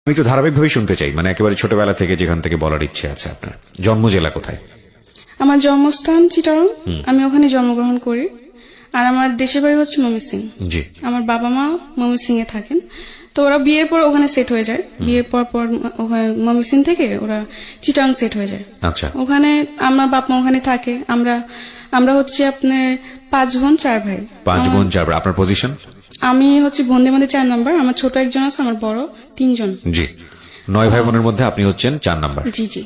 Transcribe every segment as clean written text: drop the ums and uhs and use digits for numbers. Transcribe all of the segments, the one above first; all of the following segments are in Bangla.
আমি একটু ধারাবাহিকভাবে শুনতে চাই, মানে একেবারে ছোটবেলা থেকে যেখান থেকে বলার ইচ্ছে আছে আপনার। জন্ম জেলা কোথায়? আমার জন্মস্থান চিটাগং, আমি ওখানে জন্মগ্রহণ করি। আর আমার দেশের বাড়ি হচ্ছে ময়মনসিংহ। জি। আমার বাবা মা ময়মনসিংহে থাকেন, তো ওরা বিয়ের পর ওখানে সেট হয়ে যায়। বিয়ের পর ওখানে ময়মনসিংহ থেকে ওরা চিটাগং সেট হয়ে যায়। আচ্ছা। ওখানে আমার বাপ মা ওখানে থাকে। আমরা হচ্ছে আপনার 5 বোন 4 ভাই। 5 বোন 4 ভাই। আপনার পজিশন? আমি হচ্ছে বোনদের মধ্যে 4 নাম্বার। আমার ছোট একজন আছে, আমার বড় 3 জন। জি। 9 ভাই বোনের মধ্যে আপনি হচ্ছেন 4 নাম্বার। জি জি।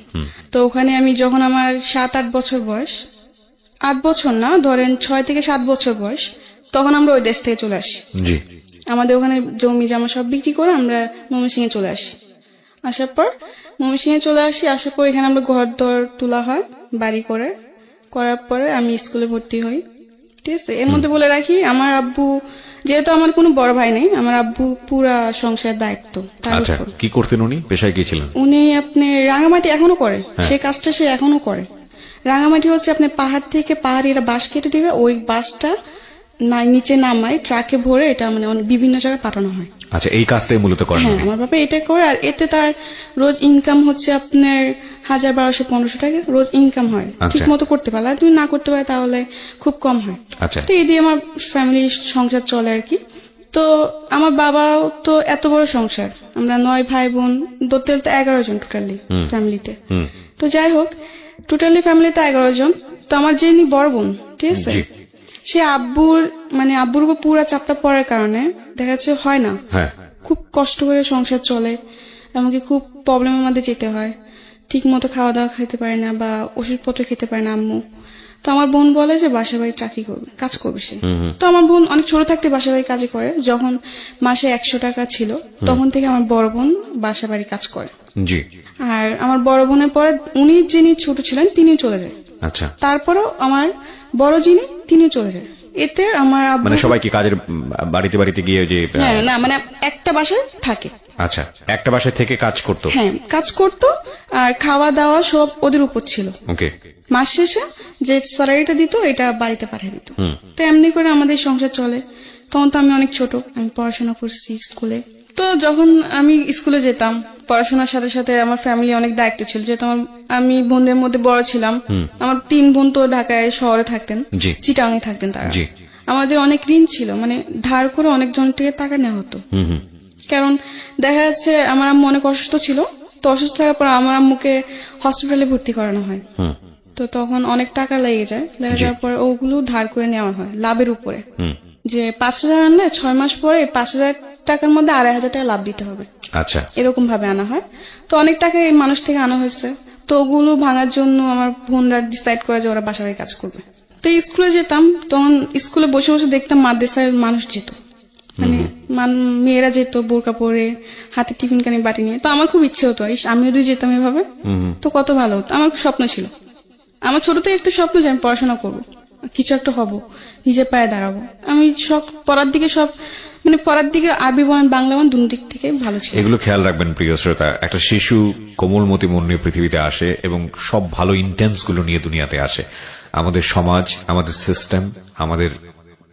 তো ওখানে আমি যখন আমার 7-8 বছর বয়স, 8 বছর না, ধরেন 6 থেকে 7 বছর বয়স, তখন আমরা ওই দেশ থেকে চলে আসি। জি। আমাদের ওখানে জমি জমা সব বিক্রি করে আমরা ময়মনসিংহে চলে আসি। আসার পর আসার পর এখানে আমরা ঘর দর তোলা হয়, বাড়ি করার পরে আমি স্কুলে ভর্তি হই। ঠিক আছে। এর মধ্যে বলে রাখি, আমার আব্বু, যেহেতু আমার কোনো বড় ভাই নেই, আমার আব্বু পুরা সংসারের দায়িত্ব তার আচ্ছা, উপর। কি করতেন উনি? পেশায় কি ছিলেন? উনি আপনি রাঙামাটি এখনো করে, সেই কাজটা সে এখনো করে। রাঙামাটি হচ্ছে আপনি পাহাড় থেকে পাহাড়িরা বাঁশ কেটে দিবে, ওই বাঁশটা নিচে নামায় ট্রাকে ভরে এটা মানে বিভিন্ন জায়গায় পাঠানো হয়। আচ্ছা, এই কাজটাই মূলত করেন হ্যাঁ, উনি? আমার বাবা এটা করে। আর এতে তার রোজ ইনকাম হচ্ছে আপনার 1000-1200-1500 টাকা রোজ ইনকাম হয়। ঠিক মতো করতে পারলে, আর যদি না করতে পারে তাহলে খুব কম হয়। আচ্ছা। তো এই দিয়ে আমার ফ্যামিলি সংসার চলে আর কি। তো আমার বাবাও তো এত বড় সংসার, আমরা 9 ভাই বোন, ধরতে 11 জন টোটালি ফ্যামিলিতে। তো যাই হোক, টোটালি ফ্যামিলিতে 11 জন। তো আমার যিনি বড় বোন, ঠিক আছে, সে আব্বুর উপর পুরা চাপটা পড়ার কারণে দেখা যাচ্ছে হয় না, খুব কষ্ট করে সংসার চলে, এমনকি খুব প্রবলেমের মধ্যে যেতে হয়। ঠিক মতো খাওয়া দাওয়া খেতে পারে না বা ওষুধপত্র খেতে পারে না আম্মু। তো আমার বোন বলে যে বাসা বাড়ি চাকরি করবে, কাজ করবে সে। তো আমার বোন অনেক ছোট থাকতে বাসা বাড়ি কাজে করে। যখন মাসে 100 টাকা ছিল তখন থেকে আমার বড় বোন বাসা বাড়ি কাজ করে। জি। আর আমার বড় বোনের পরে উনি যিনি ছোট ছিলেন তিনিও চলে যায়। আচ্ছা। তারপরেও আমার বড় যিনি তিনিও চলে যায়। এতে আমার আব্বু মানে সবাই কি কাজের বাড়িতে বাড়িতে গিয়ে যে? হ্যাঁ, না, মানে একটা বাসায় থাকে। আচ্ছা, একটা বাসায় থেকে কাজ করতো? হ্যাঁ, কাজ করতো। আর খাওয়া দাওয়া সব ওদের উপর ছিল। ওকে। মাস শেষে যে স্যালারিটা দিত এটা বাড়িতে পাঠিয়ে দিত। তো এমনি করে আমাদের সংসার চলে। তখন তো আমি অনেক ছোট, আমি পড়াশোনা করছি স্কুলে। তো যখন আমি স্কুলে যেতাম, পড়াশোনার সাথে সাথে আমার ফ্যামিলি অনেক দায়িত্ব ছিল, যেহেতু আমি বোনদের মধ্যে বড় ছিলাম। আমার 3 বোন তো ঢাকায় শহরে থাকতেন, চিটাগাংয়ে থাকতেন তারা। আমাদের অনেক ঋণ ছিল, মানে ধার করে অনেকজন থেকে টাকা নেওয়া হতো। কারণ দেখা যাচ্ছে আমার আম্মু অনেক অসুস্থ ছিল, তো অসুস্থ থাকার পর আমার আম্মুকে হসপিটালে ভর্তি করানো হয়। তো তখন অনেক টাকা লেগে যাওয়ার পর ওগুলো ধার করে নেওয়া হয় লাভের উপরে। যে 5000 আনলে 6 মাস পরে 5000 টাকার মধ্যে 2500 টাকা লাভ দিতে হবে। আচ্ছা। এরকম ভাবে আনা হয়। তো অনেক টাকা এই মানুষ থেকে আনা হয়েছে। তো ওগুলো ভাঙার জন্য আমার বোনরা ডিসাইড করে যে ওরা বাসা বাড়ি কাজ করবে। তো স্কুলে যেতাম, তখন স্কুলে বসে বসে দেখতাম মাদ্রাসার মানুষ যেত, মানে মেয়েরা যেত বোরকা পরে, হাতে টিফিন কানি বাটি নিয়ে। তো আমার খুব ইচ্ছে হতো আমিও যদি যেতাম এভাবে, তো কত ভালো হতো। আমার স্বপ্ন ছিল, আমার ছোট থেকে একটা স্বপ্ন যে আমি পড়াশোনা করবো, কিছু একটা হব, নিজের পায়ে দাঁড়াবো। আমি পড়ার দিকে আরবি বলেন বাংলা বলেন দুই দিক থেকে ভালো ছিল। এগুলো খেয়াল রাখবেন প্রিয় শ্রোতা, একটা শিশু কোমলমতি মন নিয়ে পৃথিবীতে আসে এবং সব ভালো ইন্টেন্স গুলো নিয়ে দুনিয়াতে আসে। আমাদের সমাজ, আমাদের সিস্টেম, আমাদের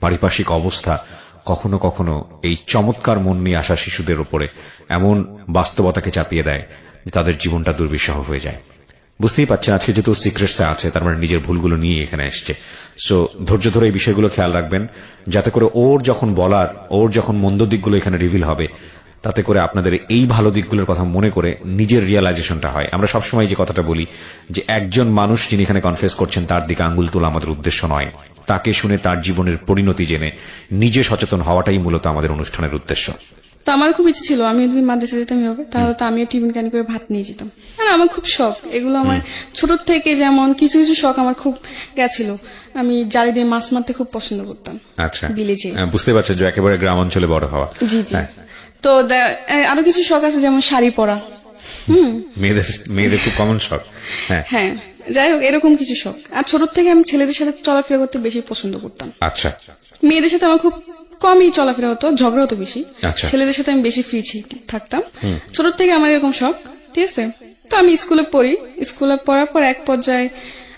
পারিপার্শ্বিক অবস্থা কখনো কখনো এই চমৎকার মন নিয়ে আসা শিশুদের উপরে এমন বাস্তবতাকে চাপিয়ে দেয় যে তাদের জীবনটা দুর্বিষহ হয়ে যায়। বুঝতেই পারছেন আজকে যেহেতু সিক্রেটসে আছে, তার মানে নিজের ভুলগুলো নিয়ে এখানে এসছে। সো ধৈর্য ধরে এই বিষয়গুলো খেয়াল রাখবেন, যাতে করে ওর যখন মন্দ দিকগুলো এখানে রিভিল হবে, তাতে করে আপনাদের এই ভালো দিকগুলোর কথা মনে করে নিজের রিয়েলাইজেশনটা হয়। আমরা সবসময় যে কথাটা বলি যে একজন মানুষ যিনি এখানে কনফেস করছেন তার দিকে আঙ্গুল তোলা আমাদের উদ্দেশ্য নয়, তাকে শুনে তার জীবনের পরিণতি জেনে নিজে সচেতন হওয়াটাই মূলত আমাদের অনুষ্ঠানের উদ্দেশ্য। তো আমার খুব ইচ্ছে ছিল আমি যদি মাদ্রাসা যেতাম হবে, তাহলে তো আমিও টিফিন কানি করে ভাত নিয়ে যেতাম। আমার খুব শখ এগুলো, আমার ছোট থেকে যেমন কিছু কিছু শখ আমার খুব গেছিল। আমি জালি দিয়ে মাছ মারতে খুব পছন্দ করতাম। আচ্ছা, বিলে যেয়ে। বুঝতে পারছেন যে একেবারে গ্রাম অঞ্চলে বড় হওয়া। জি জি। তো আরো কিছু শখ আছে, যেমন শাড়ি পরা। মেয়েদের খুব কমন শখ। হ্যাঁ, যাই হোক, এরকম কিছু শখ। আর ছোট থেকে আমি ছেলেদের সাথে চলাফেরা করতে বেশি পছন্দ করতাম। আচ্ছা। মেয়েদের সাথে আমার খুব কমই চলাফেরা হতো, ঝগড়া হতো বেশি। ছেলেদের সাথে আমি বেশি ফ্রি থাকতাম। ছোট থেকে আমার এরকম শখ, ঠিক আছে। তো আমি স্কুলে পড়ি, স্কুলে পড়ার পর এক পর্যায়ে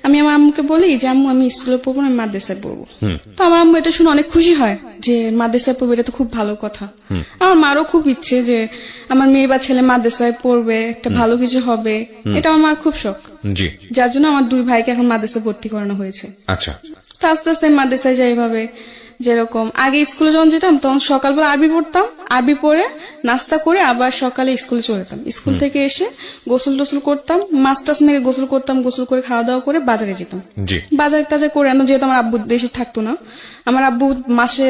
আমি আমার আম্মুকে বলি যে আম্মু আমি স্কুলে পড়বো না, আমি মাদ্রাসায় পড়বো। তো আমার আম্মু এটা শুনে অনেক খুশি হয় যে মাদ্রাসায় পড়বে, এটা তো খুব ভালো কথা। আমার মারও খুব ইচ্ছে যে আমার মেয়ে বা ছেলে মাদ্রাসায় পড়বে, একটা ভালো কিছু হবে, এটা আমার মার খুব শখ। জি, যার জন্য আমার 2 ভাইকে এখন মাদ্রাসায় ভর্তি করানো হয়েছে। আচ্ছা, তো আস্তে আস্তে আমি মাদ্রাসায় যাই এভাবে। যেরকম আগে স্কুলে যখন যেতাম তখন সকালবেলা আরবি পড়তাম, আরবি পড়ে নাস্তা করে আবার সকালে স্কুলে চলে যেতাম। স্কুল থেকে এসে গোসল টোসল করতাম, মাছ টাছ মেরে গোসল করতাম, গোসল করে খাওয়া দাওয়া করে বাজারে যেতাম। জি, বাজার টাজার করে আনতাম, যেহেতু আমার আব্বু দেশে থাকতো না। আমার আব্বু মাসে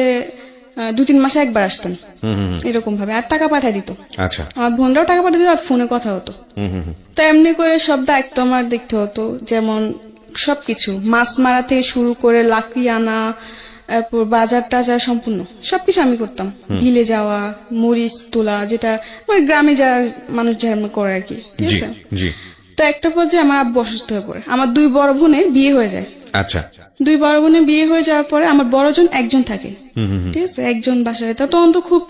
2-3 মাসে একবার আসতেন এরকম ভাবে, আর টাকা পাঠিয়ে দিত। আচ্ছা, আমার বোনরাও টাকা পাঠিয়ে দিত, আর ফোনে কথা হতো। তো এমনি করে সব দায়িত্ব আমার দেখতে হতো, যেমন সবকিছু মাছ মারা থেকে শুরু করে লাকড়ি আনা, তারপর বাজার টাজার সম্পূর্ণ সবকিছু আমি করতাম। বিলে যাওয়া, মরিচ তোলা, যেটা মানে গ্রামে যারা মানুষ যেমন করে আর কি, ঠিক জি, আছে। জি, তো একটা পর্যায়ে আমার আব্বু অসুস্থ হয়ে পড়ে, আমার 2 বড় বোনের বিয়ে হয়ে যায়। আচ্ছা, 2 বড় বোনের বিয়ে হয়ে যাওয়ার পরে আমার বড়জন একজন থাকে, ঠিক আছে, একজন বাসায়। তখন তো খুব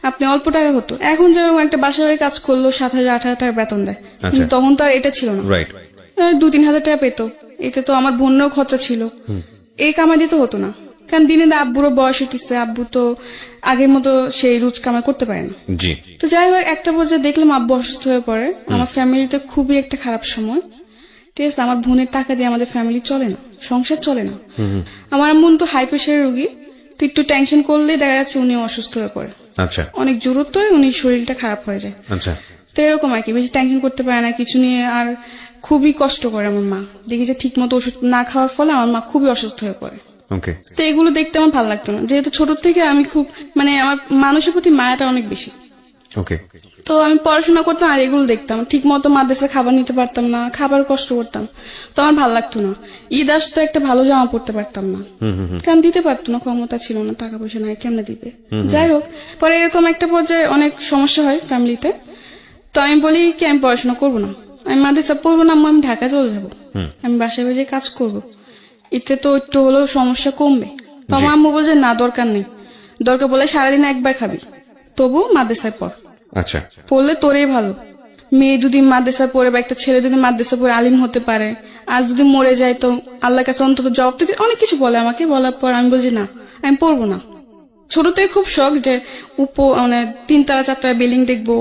আপনি অল্প টাকা হতো, এখন যেরকম একটা বাসায় কাজ করলো 7,000-8,000 টাকা বেতন দেয়, কিন্তু তখন তো আর এটা ছিল না। রাইট, 2-3 হাজার টাকা পেতো, এতে তো আমার বোনেরও খরচা ছিল, এই কামাই দিতে হতো না। কারণ দিনে আব্বুরও বয়স হইতেছে, আব্বু তো আগের মতো সেই রোজ কামাই করতে পারে না। জি, তো যাই হোক একটা পর্যায়ে দেখলাম আব্বু অসুস্থ হয়ে পড়ে, আমার ফ্যামিলিতে খুবই একটা খারাপ সময়, ঠিক আছে। আমার বোনের টাকা দিয়ে আমাদের ফ্যামিলি চলে না, সংসার চলে না। আমার আম্মু তো হাই প্রেশারের রোগী, তো একটু টেনশন করলেই দেখা যাচ্ছে উনি অসুস্থ হয়ে পড়ে, আচ্ছা, অনেক জরুরত হয়, উনি শরীরটা খারাপ হয়ে যায়। আচ্ছা, তো এরকম আর কি, বেশি টেনশন করতে পারে না কিছু নিয়ে, আর খুবই কষ্ট করে আমার মা। দেখি যে ঠিক মতো ওষুধ না খাওয়ার ফলে আমার মা খুবই অসুস্থ হয়ে পড়ে। ওকে, তো এগুলো দেখতে আমার ভালো লাগতো না, যেহেতু ছোট থেকে আমি খুব মানে আমার মানুষের প্রতি মায়াটা অনেক বেশি। ওকে, তো আমি পড়াশোনা করতাম আর এগুলো দেখতাম, ঠিক মতো মাদ্রাসায় খাবার নিতে পারতাম না, খাবার কষ্ট করতাম, তো আমার ভালো লাগতো না। ঈদ আসতো একটা ভালো জামা পড়তে পারতাম না, কারণ দিতে পারতো না, ক্ষমতা ছিল না, টাকা পয়সা নাই, কেমনে দিবে। যাই হোক, পরে এরকম একটা পর্যায়ে অনেক সমস্যা হয় ফ্যামিলিতে। তো আমি বলি কি আমি পড়াশোনা করবো না, আমি মাদ্রাসা পড়বো না, আমি ঢাকা চলে যাবো, আমি বাসায় বাসায় কাজ করব, এতে তো একটু হলেও সমস্যা কমবে। তো আমার আম্মু বলছে না দরকার নেই, দরকার বলে সারাদিন একবার খাবি, তবু মাদ্রাসায় পড়, আচ্ছা, পড়লে তোরই ভালো। মেয়ে যদি মাদ্রাসা পড়ে বা একটা ছেলে যদি মাদ্রাসা পড়ে আলিম হতে পারে, আর যদি মরে যায় তো আল্লাহর কাছে অন্তত জবাব দিতে, অনেক কিছু বলে আমাকে। বলার পর আমি বলছি না, আমি পড়বো না। ছোট থেকে খুব শখ যে মানে 3 তলা 4 তলা বিল্ডিং দেখবো,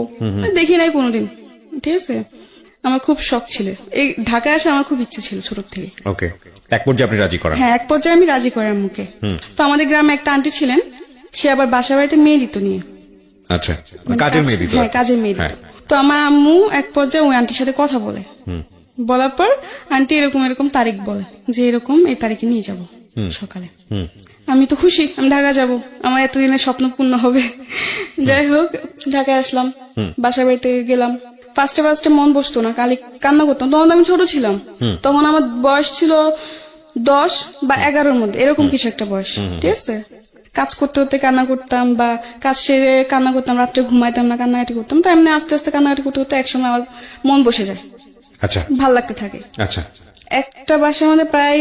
দেখি নাই কোনোদিন, ঠিক আছে। আমার খুব শখ ছিল, এই ঢাকায় আসা আমার খুব ইচ্ছে ছিল ছোট থেকে। ওকে, এক পর্যায়ে আপনি রাজি করান। হ্যাঁ, এক পর্যায়ে আমি রাজি করি আম্মুকে। তো আমাদের গ্রামে একটা আন্টি ছিলেন, সে আবার বাসা বাড়িতে মেয়ে দিত নিয়ে, আচ্ছা, কাজের মেয়ে দিত। হ্যাঁ, কাজের মেয়ে দিত। হ্যাঁ। তো আমার আম্মু এক পর্যায়ে ওই আন্টির সাথে কথা বলে, বলার পর আন্টি এরকম এরকম তারিখ বলে যে এরকম এই তারিখে নিয়ে যাব সকালে। আমি তো খুশি, আমি ঢাকা যাব, আমার এতদিনের স্বপ্ন পূর্ণ হবে। যাই হোক ঢাকায় আসলাম, বাসা বাড়িতে গেলাম। ফার্স্টে মন বসতো না, কালি কান্না করতাম, তখন আমি ছোট ছিলাম, তখন আমার বয়স ছিল 10 বা 11-র মধ্যে, এরকম কিছু একটা বয়স, ঠিক আছে। কাজ করতে করতে কান্না করতাম, বা কাজ সেরে কান্না করতাম, রাত্রে ঘুমাইতাম না, কান্নাকাটি করতাম। তো এমনি আস্তে আস্তে কান্নাকাটি করতে করতে একসময় আমার মন বসে যায়, আচ্ছা, ভাল লাগতে থাকে। আচ্ছা, একটা বাসার মধ্যে প্রায়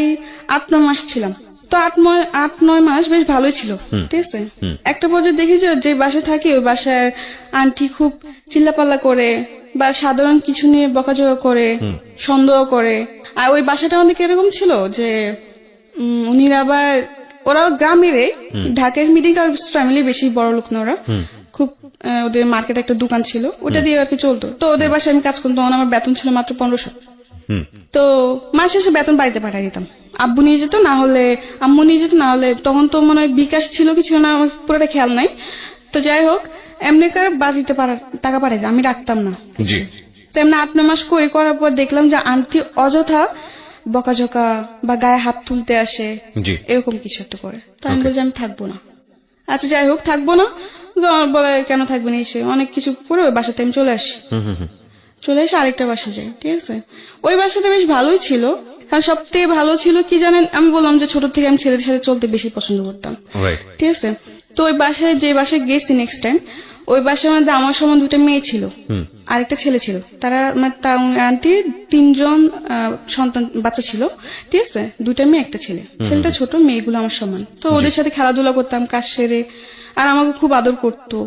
8-9 মাস ছিলাম। তো 8-9 মাস বেশ ভালোই ছিল, ঠিক আছে। একটা পর্যায়ে দেখি যে বাসায় থাকি ওই বাসার আন্টি খুব চিল্লাপাল্লা করে, বা সাধারণ কিছু নিয়ে বকাঝকা করে, সন্দেহ করে। আর ওই বাসাটা আমাদের কিরকম ছিল যে উনিরা আবার ওরা গ্রামের, ঢাকার মিডিল ক্লাস ফ্যামিলি, বেশি বড় লোক না ওরা, খুব ওদের মার্কেটে একটা দোকান ছিল, ওটা দিয়ে আর কি চলতো। তো ওদের বাসায় আমি কাজ করতাম, তখন আমার বেতন ছিল মাত্র 1500। তো মাস শেষে বেতন বাড়িতে পাঠিয়ে দিতাম, আব্বু নিয়ে যেত, না হলে আম্মু নিয়ে যেত, না হলে তখন তো মনে হয় বিকাশ ছিল কি ছিল না আমার পুরোটা খেয়াল নাই। তো যাই হোক এমনি করে বাড়িতে টাকা পাঠিয়ে দিতাম, আমি রাখতাম না। জি, তো এমনি 8-9 মাস করার পর দেখলাম যে আন্টি অযথা বকাঝকা বা গায়ে হাত তুলতে আসে, জি, এরকম কিছু একটা করে। তো আমি বলছি আমি থাকবো না। আচ্ছা যাই হোক থাকবো না, তো আমার বলে কেন থাকবে না, এসে অনেক কিছু করে ওই বাসাতে আমি চলে আসি। চলে এসে আরেকটা বাসা যাই, ঠিক আছে। ওই বাসাটা বেশ ভালোই ছিল, কারণ সব থেকে ভালো ছিল কি জানেন, আমি বললাম যে ছোট থেকে আমি ছেলেদের সাথে চলতে বেশি পছন্দ করতাম, রাইট, ঠিক আছে। তো ওই বাসায় যে বাসায় গেছি নেক্সট টাইম, ওই বাসার মধ্যে আমার সমান 2টা মেয়ে ছিল, আরেকটা ছেলে ছিল। তারা মানে আন্টির 3 জন সন্তান বাচ্চা ছিল, ঠিক আছে। 2টা মেয়ে 1টা ছেলে, ছেলেটা ছোট, মেয়েগুলো আমার সমান। তো ওদের সাথে খেলাধুলা করতাম কাজ সেরে, আর আমাকে খুব আদর করতো।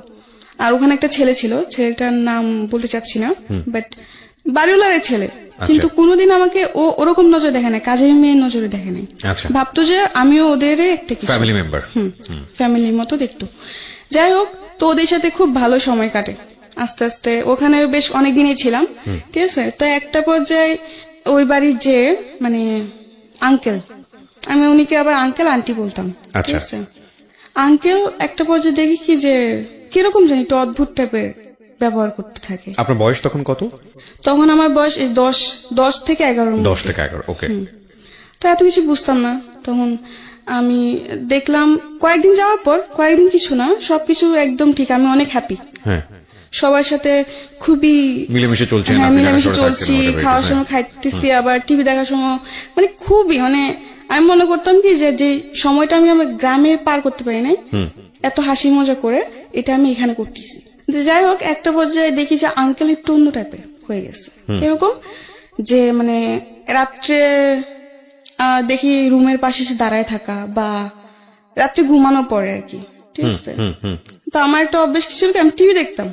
আর ওখানে একটা ছেলে ছিল, ছেলেটার নাম বলতে চাচ্ছি না, বাট বাড়িওয়ালার ছেলে, কিন্তু কোনোদিন আমাকে ও ওরকম নজর দেখে না, কাজের মেয়ের নজরে দেখে নাই। আচ্ছা, ভাবতো যে আমিও ওদের একটা কিছু ফ্যামিলি মেম্বার। ফ্যামিলির মতো দেখতো। যাই হোক, তো ওদের সাথে খুব ভালো সময় কাটে। আস্তে আস্তে ওখানে বেশ অনেকদিনই ছিলাম, ঠিক আছে। তো একটা পর্যায়ে ওই বাড়ির যে মানে আঙ্কেল, আমি উনিকে আবার আঙ্কেল আন্টি বলতাম, ঠিক আচ্ছা। আছে। আঙ্কেল একটা পর্যায়ে দেখি কি যে কিরকম জানি একটু অদ্ভুত টাইপের ব্যবহার করতে থাকে। আপনার বয়স তখন কত? তখন আমার বয়স এই 10 থেকে 11 10 থেকে 11, ওকে। তো এত কিছু বুঝতাম না তখন। আমি দেখলাম কয়েকদিন যাওয়ার পর, কয়েকদিন কিছু না, সবকিছু একদম ঠিক, আমি অনেক হ্যাপি, হ্যাঁ, সবার সাথে খুবই মিলেমিশে চলছে। হ্যাঁ মিলেমিশে চলছি, খাওয়ার সময় খাইতেছি, আবার টিভি দেখার সময় মানে খুবই মানে আমি মনে করতাম কি যে যে সময়টা আমি আমার গ্রামে পার করতে পারি নাই এত হাসি মজা করে, এটা আমি এখানে করতেছি। যাই হোক, একটা পর্যায়ে দেখি যে আঙ্কেল একটু অন্য টাইপের হয়ে গেছে। এরকম যে মানে রাত্রে দেখি রুমের পাশে এসে দাঁড়ায় থাকা, বা রাত্রে ঘুমানোর পরে আর কি, ঠিক আছে। তো আমার একটা অভ্যেস কি ছিল কি, আমি টিভি দেখতাম।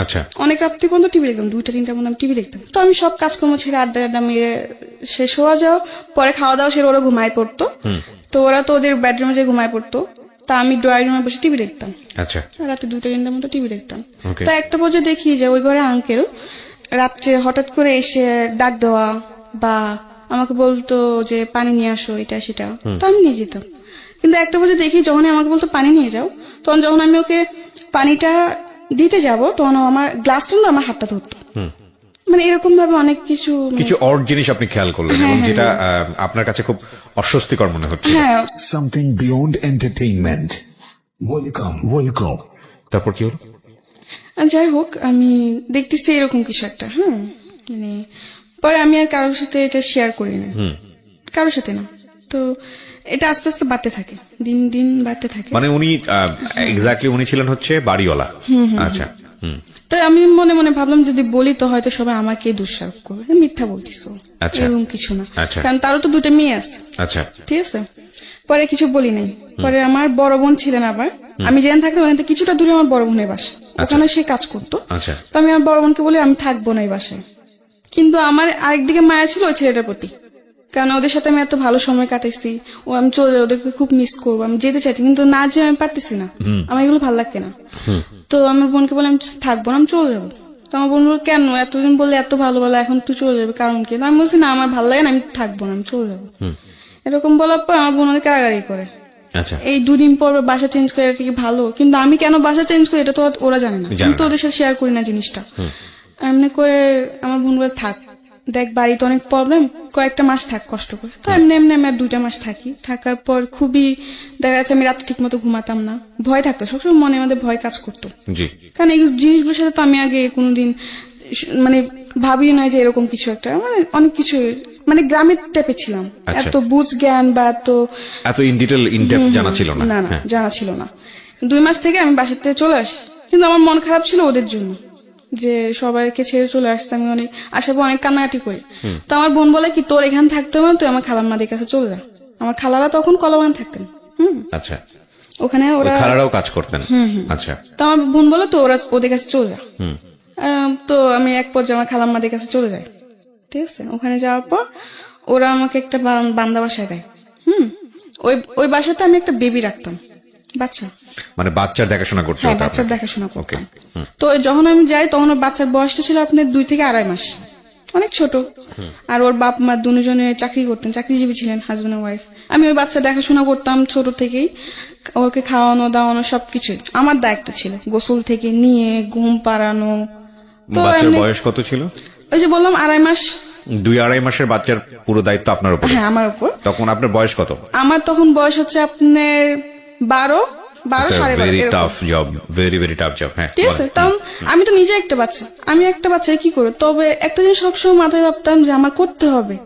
আচ্ছা, অনেক রাত্রি পর্যন্ত টিভি দেখতাম, 2টা-3টা পর্যন্ত আমি টিভি দেখতাম। তো আমি সব কাজকর্ম ছেড়ে আড্ডা মেরে শেষ হওয়া যাও, পরে খাওয়া দাওয়া সেরে ওরা ঘুমায় পড়তো। তো ওরা তো ওদের বেডরুমে যে ঘুমায় পড়তো, তা আমি ড্রয়িং রুমে বসে টিভি দেখতাম। আচ্ছা, রাতে 2টা-3টার মতো টিভি দেখতাম। Okay. তো একটা পর্যায়ে দেখি যে ওই ঘরে আঙ্কেল রাত্রে হঠাৎ করে এসে ডাক দেওয়া, বা আমাকে বলতো যে পানি নিয়ে আসো, এটা সেটা, তো আমি নিয়ে যেতাম। কিন্তু একটা পর্যায়ে দেখি যখন আমাকে বলতো পানি নিয়ে যাও, তখন যখন আমি ওকে পানিটা দিতে যাব, তখন ও আমার গ্লাসটা না আমার হাতটা ধরতো। মানে এরকম ভাবে অনেক কিছু কিছু অড জিনিস আপনি খেয়াল করলেন এবং যেটা আপনার কাছে খুব অস্বস্তিকর মনে হচ্ছে। হ্যাঁ Something beyond entertainment. Welcome. তারপর কি হলো? যাই হোক, আমি দেখতেছি এরকম কিছু একটা, মানে পরে আমি আর কারোর সাথে এটা শেয়ার করি না, কারোর সাথে না। তো এটা আস্তে আস্তে বাড়তে থাকে, দিন দিন বাড়তে থাকে। মানে উনি এক্স্যাক্টলি উনি ছিলেন হচ্ছে বাড়িওয়ালা। আচ্ছা, তো আমি মনে মনে ভাবলাম যদি বলি তো হয়তো সবাই আমাকে দোষারোপ করবে, মিথ্যা বলতিছো, আচ্ছা। এরকম কিছু না। আচ্ছা। কারণ তারও তো 2টা মেয়ে আছে, আচ্ছা, ঠিক আছে। পরে কিছু বলি নাই। পরে আমার বড় বোন ছিলেন আবার, আমি যেখানে থাকতাম ওখান থেকে কিছুটা দূরে আমার বড় বোনের বাসা, ওখানে সে কাজ করতো। আচ্ছা। তো আমি আমার বড় বোনকে বলি আমি থাকবো না এই বাসায়। কিন্তু আমার আরেকদিকে মায়া ছিল ওই ছেলেটার প্রতি, কারণ ওদের সাথে আমি এত ভালো সময় কাটাইছি, ও আমি চলে ওদেরকে খুব মিস করবো, আমি যেতে চাইছি কিন্তু না যে আমি পারতেছি না, আমার এগুলো ভালো লাগছে না। তো আমার বোনকে বলে আমি থাকবো না, আমি চলে যাবো। তো আমার বোন বলল কেন, এতদিন বললে এত ভালো ভালো, এখন তুই চলে যাবে, কারণ কি? আমি বলছি না আমার ভালো লাগে না, আমি থাকবো না, আমি চলে যাবো। এরকম বলার পর আমার বোন অনেক কারাগারি করে। আচ্ছা, এই 2 দিন পর বাসা চেঞ্জ করে, এটা কি ভালো? কিন্তু আমি কেন বাসা চেঞ্জ করি এটা তো ওরা জানে না, আমি তো ওদের সাথে শেয়ার করি না জিনিসটা। এমনি করে আমার বোন বলে থাক, দেখ বাড়িতে অনেক প্রবলেম, কয়েকটা মাস থাক কষ্ট করে। তো এমনি এমনি আমি আর 2টা মাস থাকি। থাকার পর খুবই দেখা যাচ্ছে আমি রাতে ঠিক মতো ঘুমাতাম না, ভয় থাকতো সবসময়, মনে মধ্যে ভয় কাজ করতো। জি, কারণ এই জিনিসগুলোর সাথে তো আমি আগে কোনোদিন মানে ভাবি না যে এরকম কিছু একটা, মানে অনেক কিছু মানে গ্রামের টাইপে ছিলাম, আচ্ছা। এত বুঝ জ্ঞান বা এত ইন ডিটেল ইনডেপথ জানা ছিল না। না জানা ছিল না। 2 মাস থেকে আমি বাসার থেকে চলে আসি, কিন্তু আমার মন খারাপ ছিল ওদের জন্য, যে সবাইকে ছেড়ে চলে আসছে। আমি অনেক আসার পর অনেক কান্নাকাটি করি। তো আমার বোন বলে কি তোর এখানে থাকতে হবে না, তুই আমার খালাম্মাদের কাছে চলে যা। আমার খালারা তখন কলাবাগান থাকতেন। আচ্ছা, ওখানে ওরা খালারাও কাজ করতেন। আচ্ছা, তো আমার বোন বলে তো ওরা ওদের কাছে চলে যা। তো আমি এক পর্যায়ে আমার খালাম্মাদের কাছে চলে যাই, ঠিক আছে। ওখানে যাওয়ার পর ওরা আমাকে একটা বান্দা বাসায় দেয়। ওই বাসাতে আমি একটা বেবি রাখতাম, বাচ্চা, মানে বাচ্চার দেখাশোনা করতে হ্যাঁ হতো বাচ্চার আপনাকে। দেখাশোনা করতাম। তো যখন আমি যাই তখন ওর বাচ্চার বয়সটা ছিল আপনার 2 থেকে 2.5 মাস, অনেক ছোট। আর ওর বাপ মা দুজনে চাকরি করতেন, চাকরিজীবী ছিলেন, হাজবেন্ড ওয়াইফ। আমি ওই বাচ্চা দেখাশোনা করতাম ছোট থেকেই, ওকে খাওয়ানো দাওয়ানো সবকিছুই আমার দায়িত্ব ছিল, গোসল থেকে নিয়ে ঘুম পাড়ানো। তো বাচ্চার বয়স কত ছিল? ওই যে বললাম 2.5 মাস। 2-2.5 মাসের বাচ্চার পুরো দায়িত্ব আপনার উপর। হ্যাঁ আমার উপর। তখন আপনার বয়স কত? আমার তখন বয়স হচ্ছে আপনার 12 12 very 12.5 tough job, very very tough job. হ্যাঁ, ঠিক আছে। তখন আমি তো নিজে একটা বাচ্চা, আমি একটা বাচ্চায় কি করবো? তবে একটা জিনিস সবসময় মাথায় ভাবতাম যে আমার করতে হবে,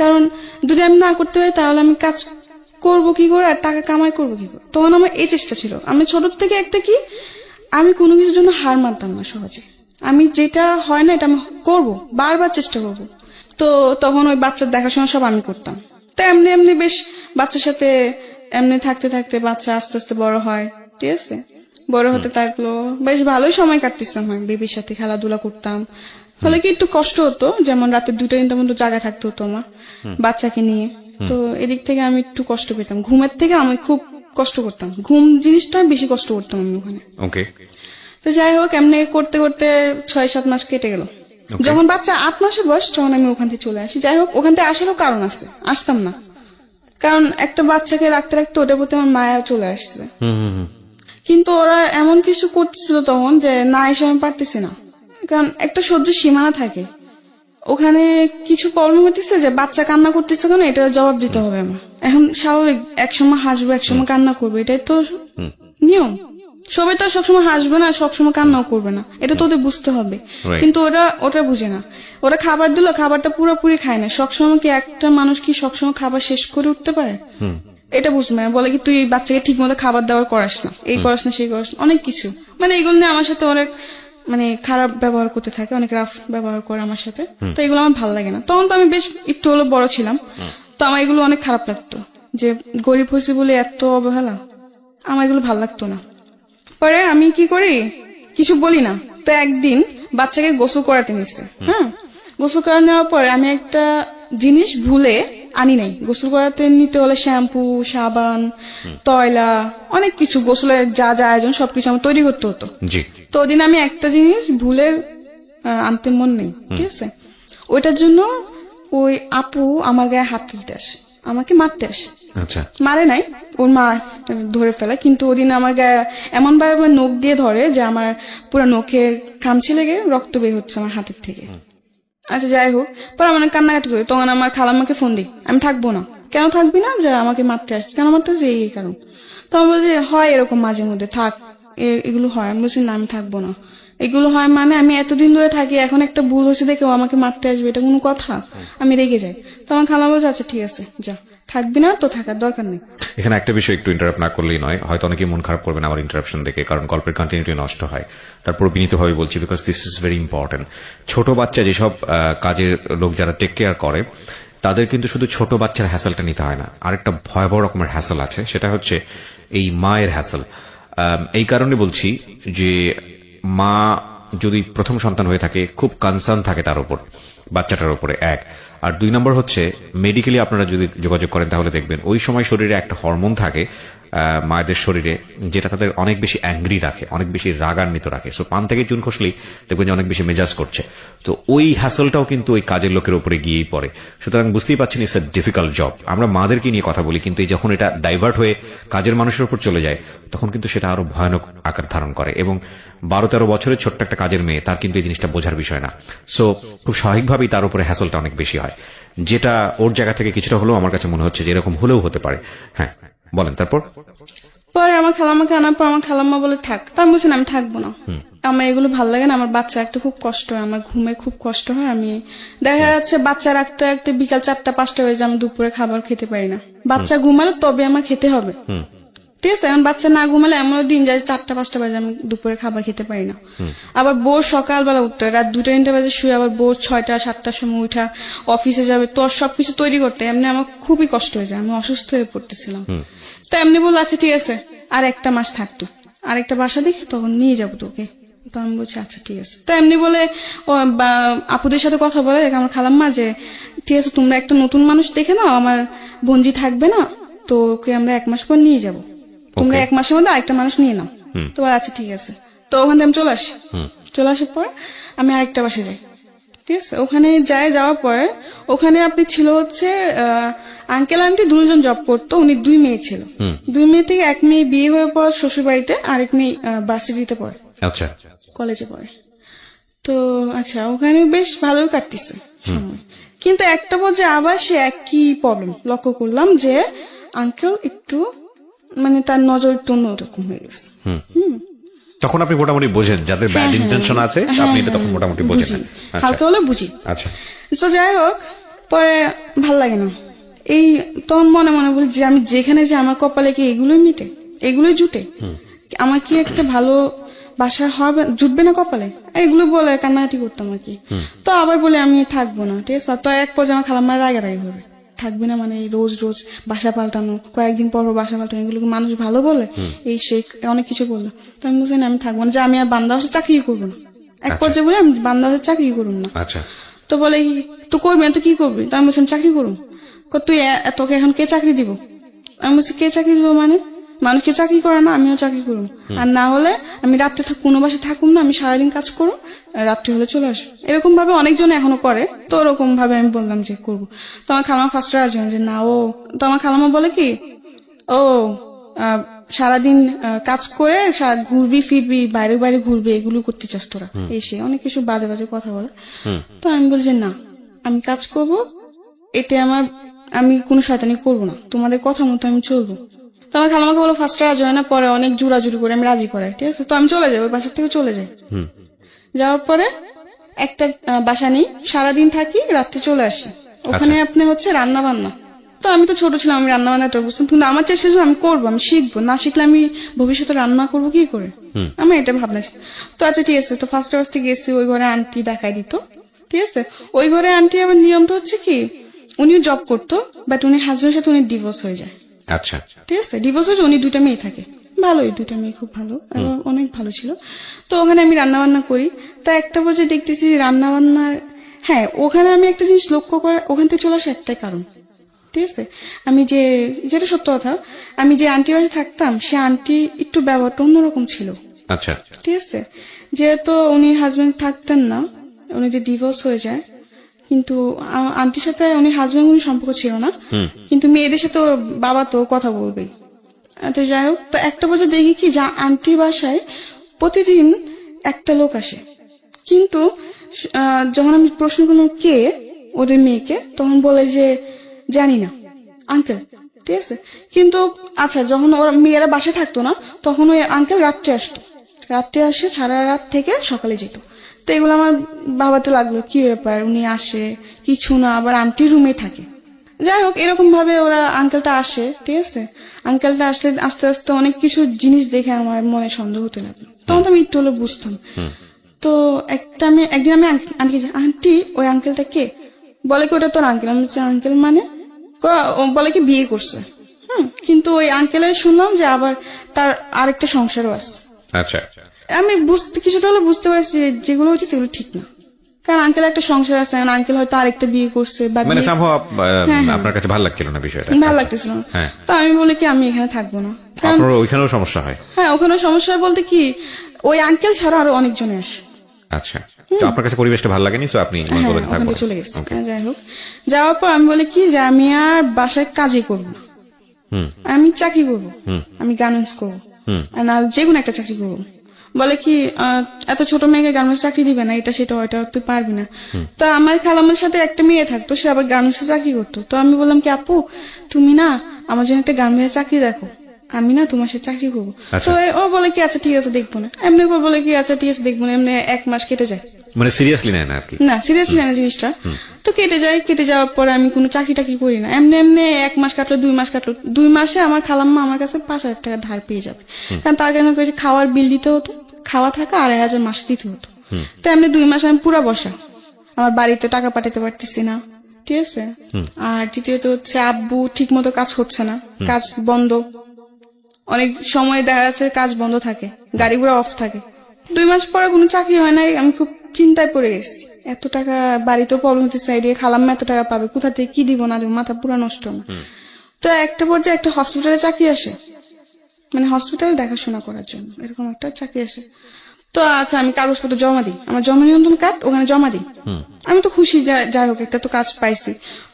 কারণ যদি আমি না করতে পারি তাহলে আমি কাজ করবো কি করে আর টাকা কামাই করবো কি করে। তখন আমার এই চেষ্টা ছিল, আমি ছোট থেকে একটা কি আমি কোনো কিছুর জন্য হার মানতাম না সহজে। আমি যেটা হয় না এটা আমি করবো, বারবার চেষ্টা করবো। তো তখন ওই বাচ্চার দেখাশোনা সব আমি করতাম। তো এমনি এমনি বেশ বাচ্চার সাথে এমনি থাকতে থাকতে বাচ্চা আস্তে আস্তে বড় হয়, ঠিক আছে। বড় হতে থাকলো, বেশ ভালোই সময় কাটতেছিলাম, বেবির সাথে খেলাধুলা করতাম, ফলে কি একটু কষ্ট হতো, যেমন রাতে 2টা-3টা পর্যন্ত জায়গা থাকতে হতো আমার বাচ্চাকে নিয়ে। তো এদিক থেকে আমি একটু কষ্ট পেতাম, ঘুমের থেকে আমি খুব কষ্ট করতাম, ঘুম জিনিসটা বেশি কষ্ট করতাম আমি ওখানে। ওকে। তো যাই হোক, এমনি করতে করতে 6-7 মাস কেটে গেল। যখন বাচ্চা 8 মাসের বয়স তখন আমি ওখান থেকে চলে আসি। যাই হোক, ওখান থেকে আসারও কারণ আছে, আসতাম না, কারণ একটা বাচ্চাকে রাখতে রাখতে ওটার প্রতি আমার মায়া চলে আসছে। কিন্তু ওরা এমন কিছু করতেছিল তখন যে না এসে আমি পারতেছি না, কারণ একটা সহ্যের সীমানা থাকে। ওখানে কিছু প্রবলেম হতেছে যে বাচ্চা কান্না করতেছে কেন, এটার জবাব দিতে হবে আমার। এখন স্বাভাবিক, একসময় হাসবো একসময় কান্না করবে, এটাই তো নিয়ম। সবাই তো সবসময় হাসবে না, সবসময় কান্নাও করবে না, এটা তো ওদের বুঝতে হবে। কিন্তু ওটা বুঝে না। ওরা খাবার দিল, খাবারটা পুরোপুরি খায় না। সবসময় কি একটা মানুষ কি সবসময় খাবার শেষ করে উঠতে পারে? এটা বুঝবে না। বলে কি তুই বাচ্চাকে ঠিক মতো খাবার দাবার করাস না, এই করাস না, সেই করাস না, অনেক কিছু। মানে এগুলো নিয়ে আমার সাথে অনেক খারাপ ব্যবহার করতে থাকে, অনেক রাফ ব্যবহার করে আমার সাথে। তো এগুলো আমার ভালো লাগে না। তখন তো আমি বেশ একটু হলো বড় ছিলাম, তো আমার এগুলো অনেক খারাপ লাগতো যে গরিব হয়েছি বলে এত অবহেলা, আমার এগুলো ভালো লাগতো না। পরে আমি কি করি, কিছু বলি না। তো একদিন বাচ্চাকে গোসল করাতে নিচ্ছে। গোসল করা নেওয়ার পরে আমি একটা জিনিস ভুলে আনি নাই। গোসল করাতে নিতে হলে শ্যাম্পু, সাবান, তয়লা, অনেক কিছু, গোসলের যা যা আয়োজন সবকিছু আমার তৈরি করতে হতো। তো ওদিন আমি একটা জিনিস ভুলে আনতে মন নেই, ঠিক আছে। ওইটার জন্য ওই আপু আমার গায়ে হাত তুলতে আসে, আমাকে মারতে আসে। আচ্ছা। মারে নাই, ওর মা ধরে ফেলে, কিন্তু ওদিন আমার গায়ে এমন ভাবে নখ দিয়ে ধরে যে আমার পুরো নখের খামচি লেগে রক্ত বের হচ্ছে আমার হাতের থেকে। আচ্ছা, যাই হোক, পরে আমার কান্নাকাটি করি। তখন আমার খালাম্মাকে ফোন দিই, আমি থাকবো না। কেন থাকবি না? যে আমাকে মারতে আসছে। কেন মারতে আসছে? এই কারণ। তখন বলছে হয় এরকম মাঝে মধ্যে, থাক, এগুলো হয়। আমি বলছি না, আমি থাকবো না। এগুলো হয় মানে আমি এতদিন ধরে থাকি, এখন একটা ভুল হয়েছে দেখে ও আমাকে মারতে আসবে, এটা কোনো কথা? আমি রেগে যাই। তখন খালাম্মা বলছে আচ্ছা ঠিক আছে, যা, থাকবি না তো থাকার দরকার নেই। এখানে একটা বিষয় একটু ইন্টারাপ্ট না করলেই নয়, হয়তো অনেকে মন খারাপ করবেন আমার ইন্টারাপশন দেখে, কারণ গল্পের কন্টিনিউটি নষ্ট হয়। তারপর বিনীতভাবে বলছি, because this is very important. ছোট বাচ্চা যেসব কাজের লোক যারা টেক কেয়ার করে, তাদের কিন্তু শুধু ছোট বাচ্চার হ্যাসেলটা নিতে হয় না, আরেকটা ভয়াবহ রকমের হ্যাসেল আছে, সেটা হচ্ছে এই মায়ের হ্যাসেল। এই কারণে বলছি যে মা যদি প্রথম সন্তান হয়ে থাকে, খুব কনসার্ন থাকে তার উপর, বাচ্চাটার উপরে, এক। আর 2 নম্বর হচ্ছে মেডিকেলি আপনারা যদি যোগাযোগ করেন তাহলে দেখবেন ওই সময় শরীরে একটা হরমোন থাকে মায়েদের শরীরে, যেটা তাদের অনেক বেশি অ্যাংরি রাখে, অনেক বেশি রাগান্বিত রাখে। সো পান থেকে চুন খসলেই দেখবেন যে অনেক বেশি মেজাজ করছে। তো ওই হ্যাসলটাও কিন্তু ওই কাজের লোকের উপরে গিয়েই পড়ে। সুতরাং বুঝতেই পারছেন ইটস এ ডিফিকাল্ট জব। আমরা মাদেরকে নিয়ে কথা বলি, কিন্তু যখন এটা ডাইভার্ট হয়ে কাজের মানুষের উপর চলে যায়, তখন কিন্তু সেটা আরো ভয়ানক আকার ধারণ করে। এবং 12-13 বছরের ছোট্ট একটা কাজের মেয়ে, তার কিন্তু এই জিনিসটা বোঝার বিষয় না। সো খুব স্বাভাবিকভাবেই তার উপরে হ্যাসলটা অনেক বেশি হয়, যেটা ওর জায়গা থেকে কিছুটা হলেও আমার কাছে মনে হচ্ছে যে এরকম হলেও হতে পারে। হ্যাঁ, বলেন। তারপর পরে আমার খালাম্মাকে আনার পর আমার খালাম্মা বলে থাক, তা আমি বলছি না, আমি থাকবো না, আমার এগুলো ভালো লাগে না। আমার বাচ্চা রাখতে খুব কষ্ট হয়, আমার ঘুমে খুব কষ্ট হয়। আমি দেখা যাচ্ছে বাচ্চা রাখতে রাখতে বিকাল 4টা-5টা হয়ে যায়, আমি দুপুরে খাবার খেতে পারি না। বাচ্চা ঘুমালে তবে আমার খেতে হবে, ঠিক আছে। এখন বাচ্চা না ঘুমালে এমন দিন যায় 4টা-5টা বাজে আমি দুপুরে খাবার খেতে পারি না। আবার বোর সকালবেলা উঠতে হয়, রাত 2টা-3টা বাজে শুয়ে আবার বোর 6টা-7টার সময় উঠা অফিসে যাবে, তোর সবকিছু তৈরি করতে এমনি আমার খুবই কষ্ট হয়ে যায়, আমি অসুস্থ হয়ে পড়তেছিলাম। তো এমনি বললো আচ্ছা ঠিক আছে, আর 1টা মাস থাকতো, আর একটা বাসা দেখি তখন নিয়ে যাবো তোকে। তো আমি বলছি আচ্ছা ঠিক আছে। তো এমনি বলে আপুদের সাথে কথা বলে আমার খালাম্মা যে ঠিক আছে, তোমরা একটা নতুন মানুষ দেখে নাও, আমার বোনজি থাকবে না, তো ওকে আমরা 1 মাস পর নিয়ে যাবো, তোমরা 1 মাসের মধ্যে আরেকটা মানুষ নিয়ে নাও। তো আচ্ছা ঠিক আছে। তো ওখান থেকে আমি চলে আসি। চলে আসার পর আমি আরেকটা বাসে যাই, ঠিক আছে। ওখানে যাওয়ার পরে ওখানে আপনি ছিল হচ্ছে আঙ্কেল আন্টি 2জন জব করতো, উনি 2 মেয়ে ছিল। 2 মেয়ে থেকে 1 মেয়ে বিয়ে হয়ে পর শ্বশুর বাড়িতে, আরেক মেয়ে ভার্সিটিতে পড়ে, আচ্ছা, কলেজে পড়ে। তো আচ্ছা, ওখানে বেশ ভালোই কাটতেছে সময়। কিন্তু একটা পর্যায়ে আবার সে একই প্রবলেম লক্ষ্য করলাম যে আঙ্কেল একটু তার নজর একটু অন্যরকম হয়ে গেছে। তখন আপনি মোটামুটি বোঝেন যাদের ব্যাড ইন্টেনশন আছে, আপনি এটা তখন মোটামুটি বোঝেন, হালকা হলে বুঝি। আচ্ছা, তো যাই হোক, পরে ভাল লাগে না। এই তখন মনে মনে বলি যে আমি যেখানে যে আমার কপালে কি এগুলোই মিটে, এগুলোই জুটে, আমার কি একটা ভালো বাসা হবে, জুটবে না কপালে, এগুলো বলে কান্নাকাটি করতাম আর কি। তো আবার বলে আমি থাকবো না, ঠিক আছে। তো এক পর্যায়ে আমার খালাম্মার রাগারাগি হবে, থাকবি না মানে রোজ রোজ বাসা পাল্টানো, কয়েকদিন পর বাসা পাল্টানো, এগুলোকে মানুষ ভালো বলে, এই সে অনেক কিছু বললো। তো আমি বলছি না, আমি থাকবো না, যে আমি আর বান্দা বাসা চাকরি করবো না, এক পর্যায়ে বলে আমি বান্দা হয়ে চাকরি করুন না। আচ্ছা, তো বলে তো করবি না তো কি করবি? তো আমি বলছিলাম চাকরি করুন। তুই তোকে এখন কে চাকরি দিব? আমি বলছি কে চাকরি দিব মানে? মানুষকে চাকরি করে না, আমিও চাকরি করুন। আর না হলে আমি রাত্রে কোনো বাসে থাকুম না, আমি সারাদিন কাজ করুন, রাত্রি হলে চলে আসবো। এরকম ভাবে অনেকজন এখনো করে। তো ওরকম ভাবে আমি বললাম যে করবো। তো আমার খালামা ফার্স্ট রাজি হয় যে না ও। তো আমার খালামা বলে কি ও সারাদিন কাজ করে ঘুরবি ফিরবি, বাইরে বাইরে ঘুরবি, এগুলো করতে চাস তোরা, এসে অনেক কিছু বাজে বাজে কথা বলে। তো আমি বলছি না, আমি কাজ করব, এতে আমি কোনো শয়তানি করবো না, তোমাদের কথা মতো আমি চলবো। তো আমার খালামাকে বলো ফার্স্ট রাজি হয় না, পরে অনেক জোরাজুরি করে আমি রাজি করাই, ঠিক আছে। তো আমি চলে যাই, ওই বাসার থেকে চলে যাই। যাওয়ার পরে একটা বাসা নিই, সারাদিন থাকি, রাত্রে চলে আসি। ওখানে আপনি হচ্ছে রান্না বান্না। তো আমি তো ছোট ছিলাম, আমি রান্না বান্নাটা বুঝতাম, কিন্তু আমার চেষ্টা ছিল আমি করবো, আমি শিখবো, না শিখলে আমি ভবিষ্যতে রান্না করবো কি করে, আমি এটা ভাবনা ছিল। তো আচ্ছা ঠিক আছে, তো ফার্স্টে গেছি, ওই ঘরে আন্টি দেখাই দিত, ঠিক আছে। ওই ঘরে আন্টি আবার নিয়মটা হচ্ছে কি, উনিও জব করতো, বাট উনি হাজবেন্ডের সাথে উনি ডিভোর্স হয়ে যায়। আচ্ছা, ঠিক আছে, ডিভোর্স হয়েছে, উনি 2টা মেয়ে থাকে, ভালোই, 2টা মেয়ে খুব ভালো, এবং অনেক ভালো ছিল। তো ওখানে আমি রান্না বান্না করি। তা একটা পর্যায়ে দেখতেছি রান্না বান্নার, হ্যাঁ ওখানে আমি একটা জিনিস লক্ষ্য করে ওখান থেকে চলে আসা একটাই কারণ, ঠিক আছে। আমি যেটা সত্য কথা, আমি যে আন্টি বাসে থাকতাম, সে আন্টি একটু ব্যবহারটা অন্যরকম ছিল। আচ্ছা, ঠিক আছে, যেহেতু উনি হাজবেন্ড থাকতেন না, উনি যে ডিভোর্স হয়ে যায়, কিন্তু আন্টির সাথে উনি হাজবেন্ড কোনো সম্পর্ক ছিল না, কিন্তু মেয়েদের সাথে ওর বাবা তো কথা বলবেই। তো যাই হোক, তো একটা বছর দেখি কি যা আন্টির বাসায় প্রতিদিন একটা লোক আসে, কিন্তু যখন আমি প্রশ্ন করলাম কে ওদের মেয়েকে, তখন বলে যে জানি না, আঙ্কেল, ঠিক আছে। কিন্তু আচ্ছা, যখন ওর মেয়েরা বাসায় থাকতো না, তখন ওই আঙ্কেল রাত্রে আসতো, রাত্রে আসে সারা রাত থেকে সকালে যেত। তো এগুলো আমার ভাবাতে লাগলো কি ব্যাপার, উনি আসে কিছু না, আবার আন্টির রুমে থাকে। যাই হোক, এরকম ভাবে ওরা আঙ্কেলটা আসে, ঠিক আছে। আঙ্কেলটা আসলে আস্তে আস্তে অনেক কিছু জিনিস দেখে আমার মনে সন্দেহ হতে লাগলো, তখন তো আমি একটু হলে বুঝতাম। তো একদিন আমি আন্টি ওই আঙ্কেলটা কে? বলে কি ওটা তোর আঙ্কেল। আমি বলছি আঙ্কেল মানে? বলে কি বিয়ে করছে। কিন্তু ওই আঙ্কেলের শুনলাম যে আবার তার আরেকটা সংসারও আছে। আচ্ছা, আমি কিছুটা হলে বুঝতে পারছি যেগুলো হচ্ছে সেগুলো ঠিক না, কারণ আঙ্কেল একটা সংসার আছে, আঙ্কেল হয়তো আরেকটা বিয়ে করছে, মানে আপনার কাছে ভালো লাগছিল না বিষয়টা? ভালো লাগতেছিল না। হ্যাঁ। তো আমি বলি কি আমি এখানে থাকবো না, কারণ আপনার ওইখানেও সমস্যা হয়? হ্যাঁ, ওখানে সমস্যা হয় বলতে কি, ওই আঙ্কেল ছাড়া আরো অনেকজনে আসে। আচ্ছা, তো আপনার কাছে পরিবেশটা ভালো লাগেনি, তো আপনি ওখানে চলে গেছি। যাই হোক, যাওয়ার পর আমি বলি কি যে আমি আর বাসায় কাজই করবো না, আমি চাকরি করবো, আমি গার্মেন্টস করবো, না যে কোনো একটা চাকরি করবো। বলে কি এত ছোট মেয়েকে গার্মেন্টস চাকরি দিবে না, এটা সেটা ওইটা তুই পারবি না। তো আমার খালামের সাথে একটা মেয়ে থাকতো, সে আবার গার্মেন্টসে চাকরি করতো। তো আমি বললাম কি আপু, তুমি না আমার জন্য একটা গার্মেন্টসে চাকরি দেখো, আমি না তোমার সাথে চাকরি করবো। তো ও বলে কি আচ্ছা ঠিক আছে দেখবো না, এমনি করে বলে কি আচ্ছা ঠিক আছে দেখবো না, এমনি 1 মাস কেটে যায়, মানে সিরিয়াসলি নেয় না আর কি? না সিরিয়াসলি নেয় না জিনিসটা। তো কেটে যাওয়ার পরে আমি কোনো চাকরি টাকরি করি না, এমনি 1 মাস কাটলো, 2 মাস কাটলো, 2 মাসে আমার খালাম্মা আমার কাছে 5,000 টাকা ধার পেয়ে যাবে, কারণ তার জন্য খাওয়ার বিল দিতে হতো, খাওয়া থাকা 2,500 মাসে দিতে হতো। তো এমনি 2 মাস আমি পুরা বসা, আমার বাড়িতে টাকা পাঠাতে পারতেছি না, ঠিক আছে। আর দ্বিতীয়ত হচ্ছে আব্বু ঠিক মতো কাজ হচ্ছে না, কাজ বন্ধ, অনেক সময় দেখা যাচ্ছে কাজ বন্ধ থাকে, গাড়ি ঘোড়া অফ থাকে। 2 মাস পরে কোনো চাকরি হয় নাই, আমি খুব চিন্তায় পড়ে গেছি, এত টাকা বাড়িতেও প্রবলেম হচ্ছে, সাইডে খালাম্মা এত টাকা পাবে কোথা থেকে, কি দিব না দিব, মাথা পুরো নষ্ট। তো একটা পর্যায়ে একটা হসপিটালে চাকরি আসে, মানে হসপিটালে দেখাশোনা করার জন্য এরকম একটা চাকরি আসে। তো আচ্ছা আমি কাগজপত্র জমা দিই, আমার জমা নিয়ন্ত্রণ কার্ড ওখানে জমা দিই, আমি তো খুশি, যাই হোক একটা তো কাজ পাইছি।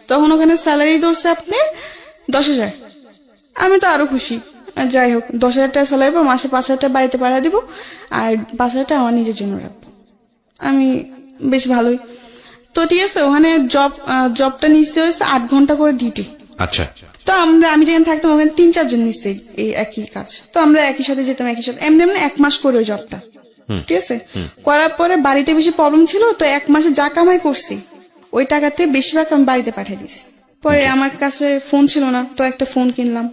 তখন ওখানে স্যালারি ধরছে আপনি 10,000, আমি তো আরো খুশি। যাই হোক 10,000 টাকা স্যালারি পর মাসে 5,000 টাকা বাড়িতে পাঠিয়ে দিব, আর 5,000 টাকা আমার নিজের জন্য রাখবো, আমি বেশ ভালোই। তো ঠিক আছে, ওখানে জবটা নিশ্চয় হয়েছে 8 ঘন্টা করে ডিউটি। আচ্ছা, তো আমি যেখানে থাকতাম ওখানে 3-4 জন নিশ্চয়ই এই একই কাজ, তো আমরা একই সাথে যেতাম, একই সাথে এমনি 1 মাস করে ওই জবটা, ঠিক আছে। করার পরে বাড়িতে বেশি প্রবলেম ছিল, তো 1 মাসে যা কামাই করছি ওই টাকাতে বেশিরভাগ আমি বাড়িতে পাঠিয়ে দিছি। পরে আমার কাছে ফোন ছিল না, তো একটা ফোন কিনলাম,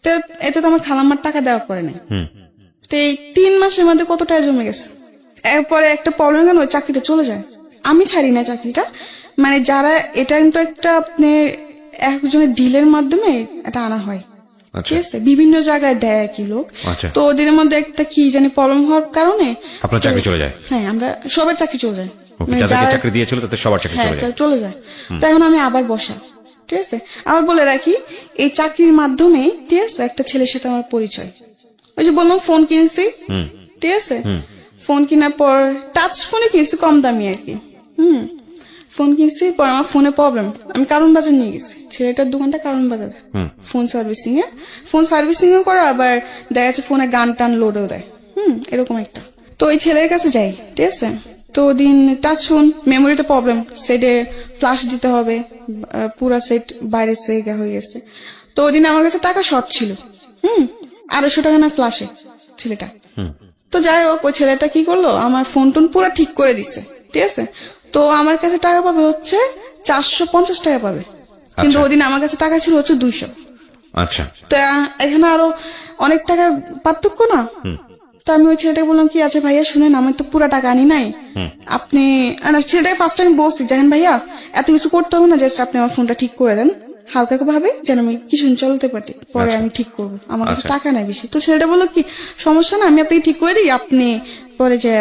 তো এতে তো আমার খালাম্মার টাকা দেওয়া পড়ে নাই। তো এই 3 মাসের মধ্যে কত টাকা জমে গেছে। এরপরে একটা প্রবলেম কেন, ওই চাকরিটা চলে যায়, আমি ছাড়ি না চাকরিটা, মানে যারা এটা কিন্তু একটা আপনার একজনের ডিলের মাধ্যমে এটা আনা হয়, আচ্ছা। ঠিক আছে, বিভিন্ন জায়গায় দেয় একই লোক। আচ্ছা। তো ওদের মধ্যে একটা কি জানি প্রবলেম হওয়ার কারণে আপনার চাকরি চলে যায়? হ্যাঁ, আমরা সবার চাকরি চলে যায়। ওকে, মানে যাদেরকে যারা- চাকরি দিয়েছিল তাদের সবার চাকরি হ্যাঁ, চলে যায়। চলে যায়। তো এখন আমি আবার বসা, ঠিক আছে। আবার বলে রাখি, এই চাকরির মাধ্যমে ঠিক আছে একটা ছেলের সাথে আমার পরিচয়। ওই যে বললাম ফোন কিনছি, ঠিক আছে, ফোন কেনার পর টাচ ফোনে কিনছি, কম দামি আর কি। ফোন কিনছি, পর আমার ফোনে প্রবলেম, আমি কারণ বাজার নিয়ে গেছি, ছেলেটার দোকানটা কারণ বাজার, ফোন সার্ভিসিং এ। ফোন সার্ভিসিং ও করে, আবার দেখা যাচ্ছে ফোনে গান টান লোডও দেয়, এরকম একটা। তো ওই ছেলের কাছে যাই, ঠিক আছে। তো ওদিন টাচ ফোন, মেমোরিতে প্রবলেম, সেটে ফ্লাশ দিতে হবে, পুরা সেট বাইরে সেগা হয়ে গেছে। তো ওদিন আমার কাছে টাকা শর্ট ছিল, 250 টাকা না ফ্লাশে ছেলেটা। তো যাই হোক, ওই ছেলেটা কি করলো, আমার ফোন টোন পুরো ঠিক করে দিছে, ঠিক আছে। তো আমার কাছে টাকা পাবে হচ্ছে 450 টাকা পাবে, কিন্তু ওদিন আমার কাছে টাকা ছিল হচ্ছে 200। আচ্ছা। তো এখানে আরো অনেক টাকার পার্থক্য না। তো আমি ওই ছেলেটাকে বললাম কি, আচ্ছা ভাইয়া শুনেন, আমি তো পুরা টাকা আনি নাই, আপনি ছেলেটাকে ফার্স্ট টাইম বলছি, দেখেন ভাইয়া এত কিছু করতে হবে না, জাস্ট আপনি আমার ফোনটা ঠিক করে দেন হালকা ভাবে, যেন আমি কিছু চলতে পারি, পরে আমি ঠিক করবো, আমার কাছে টাকা নাই বেশি। তো ছেলেটা বললো কি, সমস্যা না, আমি আপনাকে ঠিক করে দিই, আপনি পরে যে